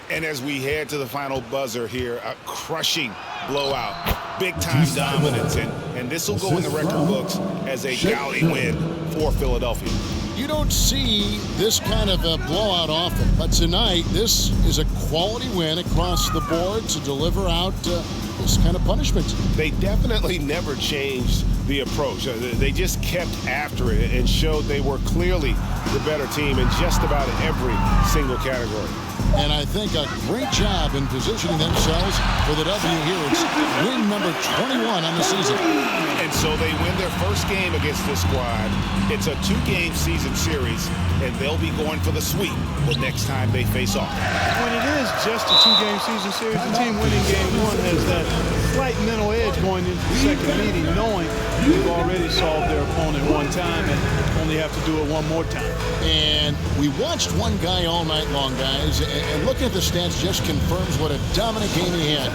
And as we head to the final buzzer here, a crushing blowout, big-time dominance, and this will go in the record books as a gaudy win for Philadelphia. You don't see this kind of a blowout often, but tonight this is a quality win across the board to deliver out this kind of punishment. They definitely never changed the approach. They just kept after it and showed they were clearly the better team in just about every single category. And I think a great job in positioning themselves for the W here. It's win number 21 on the season. And so they win their first game against this squad. It's a 2-game season series, and they'll be going for the sweep the next time they face off. When it is just a 2-game season series, the team winning game one has that slight mental edge going into the second meeting, knowing they've already solved their opponent one time and only have to do it one more time. And we watched one guy all night long, guys, and looking at the stats just confirms what a dominant game he had.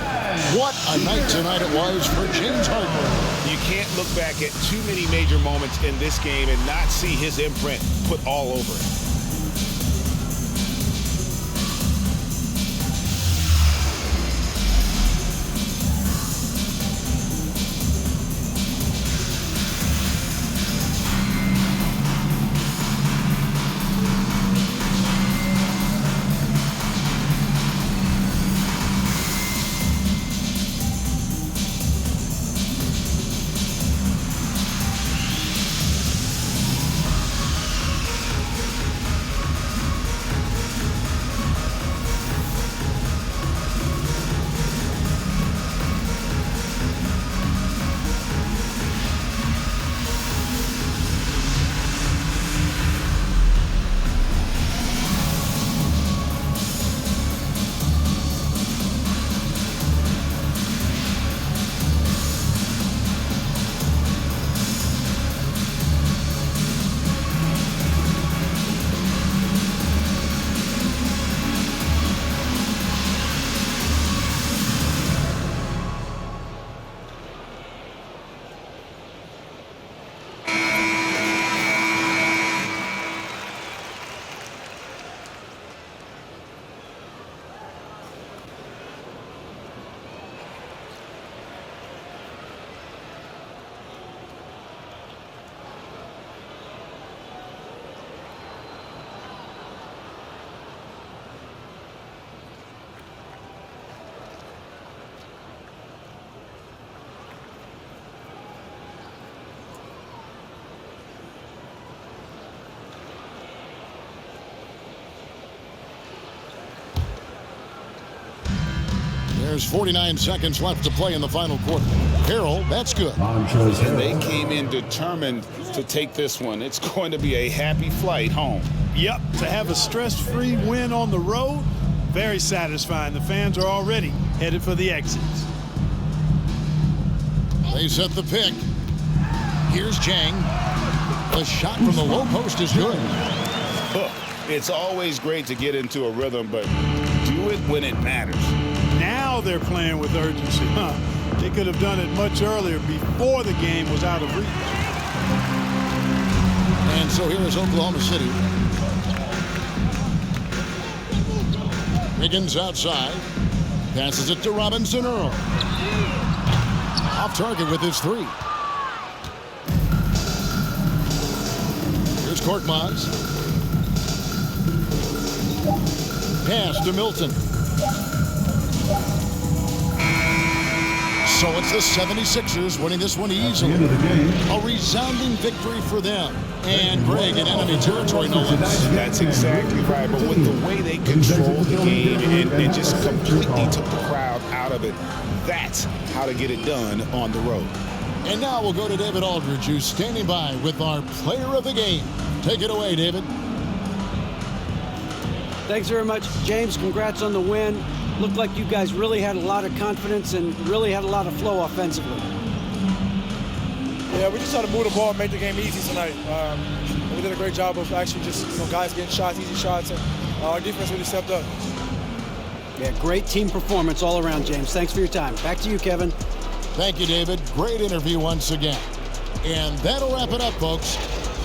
What a night tonight it was for James Harden. You can't look back at too many major moments in this game and not see his imprint put all over it. There's 49 seconds left to play in the final quarter. Harrell, that's good. And they came in determined to take this one. It's going to be a happy flight home. Yep, to have a stress-free win on the road, very satisfying. The fans are already headed for the exits. They set the pick. Here's Jang. The shot from the low post is good. It's always great to get into a rhythm, but do it when it matters. Now they're playing with urgency. They could have done it much earlier, before the game was out of reach. And so here is Oklahoma City. Higgins outside. Passes it to Robinson Earl. Off target with his three. Here's Korkmaz. Pass to Milton. So it's the 76ers winning this one easily. A resounding victory for them. And Greg in enemy territory, no less. That's exactly right. But with the way they controlled the game and just completely took the crowd out of it, that's how to get it done on the road. And now we'll go to David Aldridge, who's standing by with our player of the game. Take it away, David. Thanks very much, James. Congrats on the win. Looked like you guys really had a lot of confidence and really had a lot of flow offensively. Yeah, we just tried to move the ball and make the game easy tonight. We did a great job of actually just, guys getting shots, easy shots, and our defense really stepped up. Yeah, great team performance all around, James. Thanks for your time. Back to you, Kevin. Thank you, David. Great interview once again. And that'll wrap it up, folks.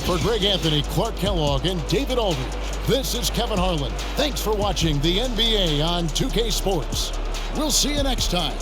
For Greg Anthony, Clark Kellogg, and David Aldridge, this is Kevin Harlan. Thanks for watching the NBA on 2K Sports. We'll see you next time.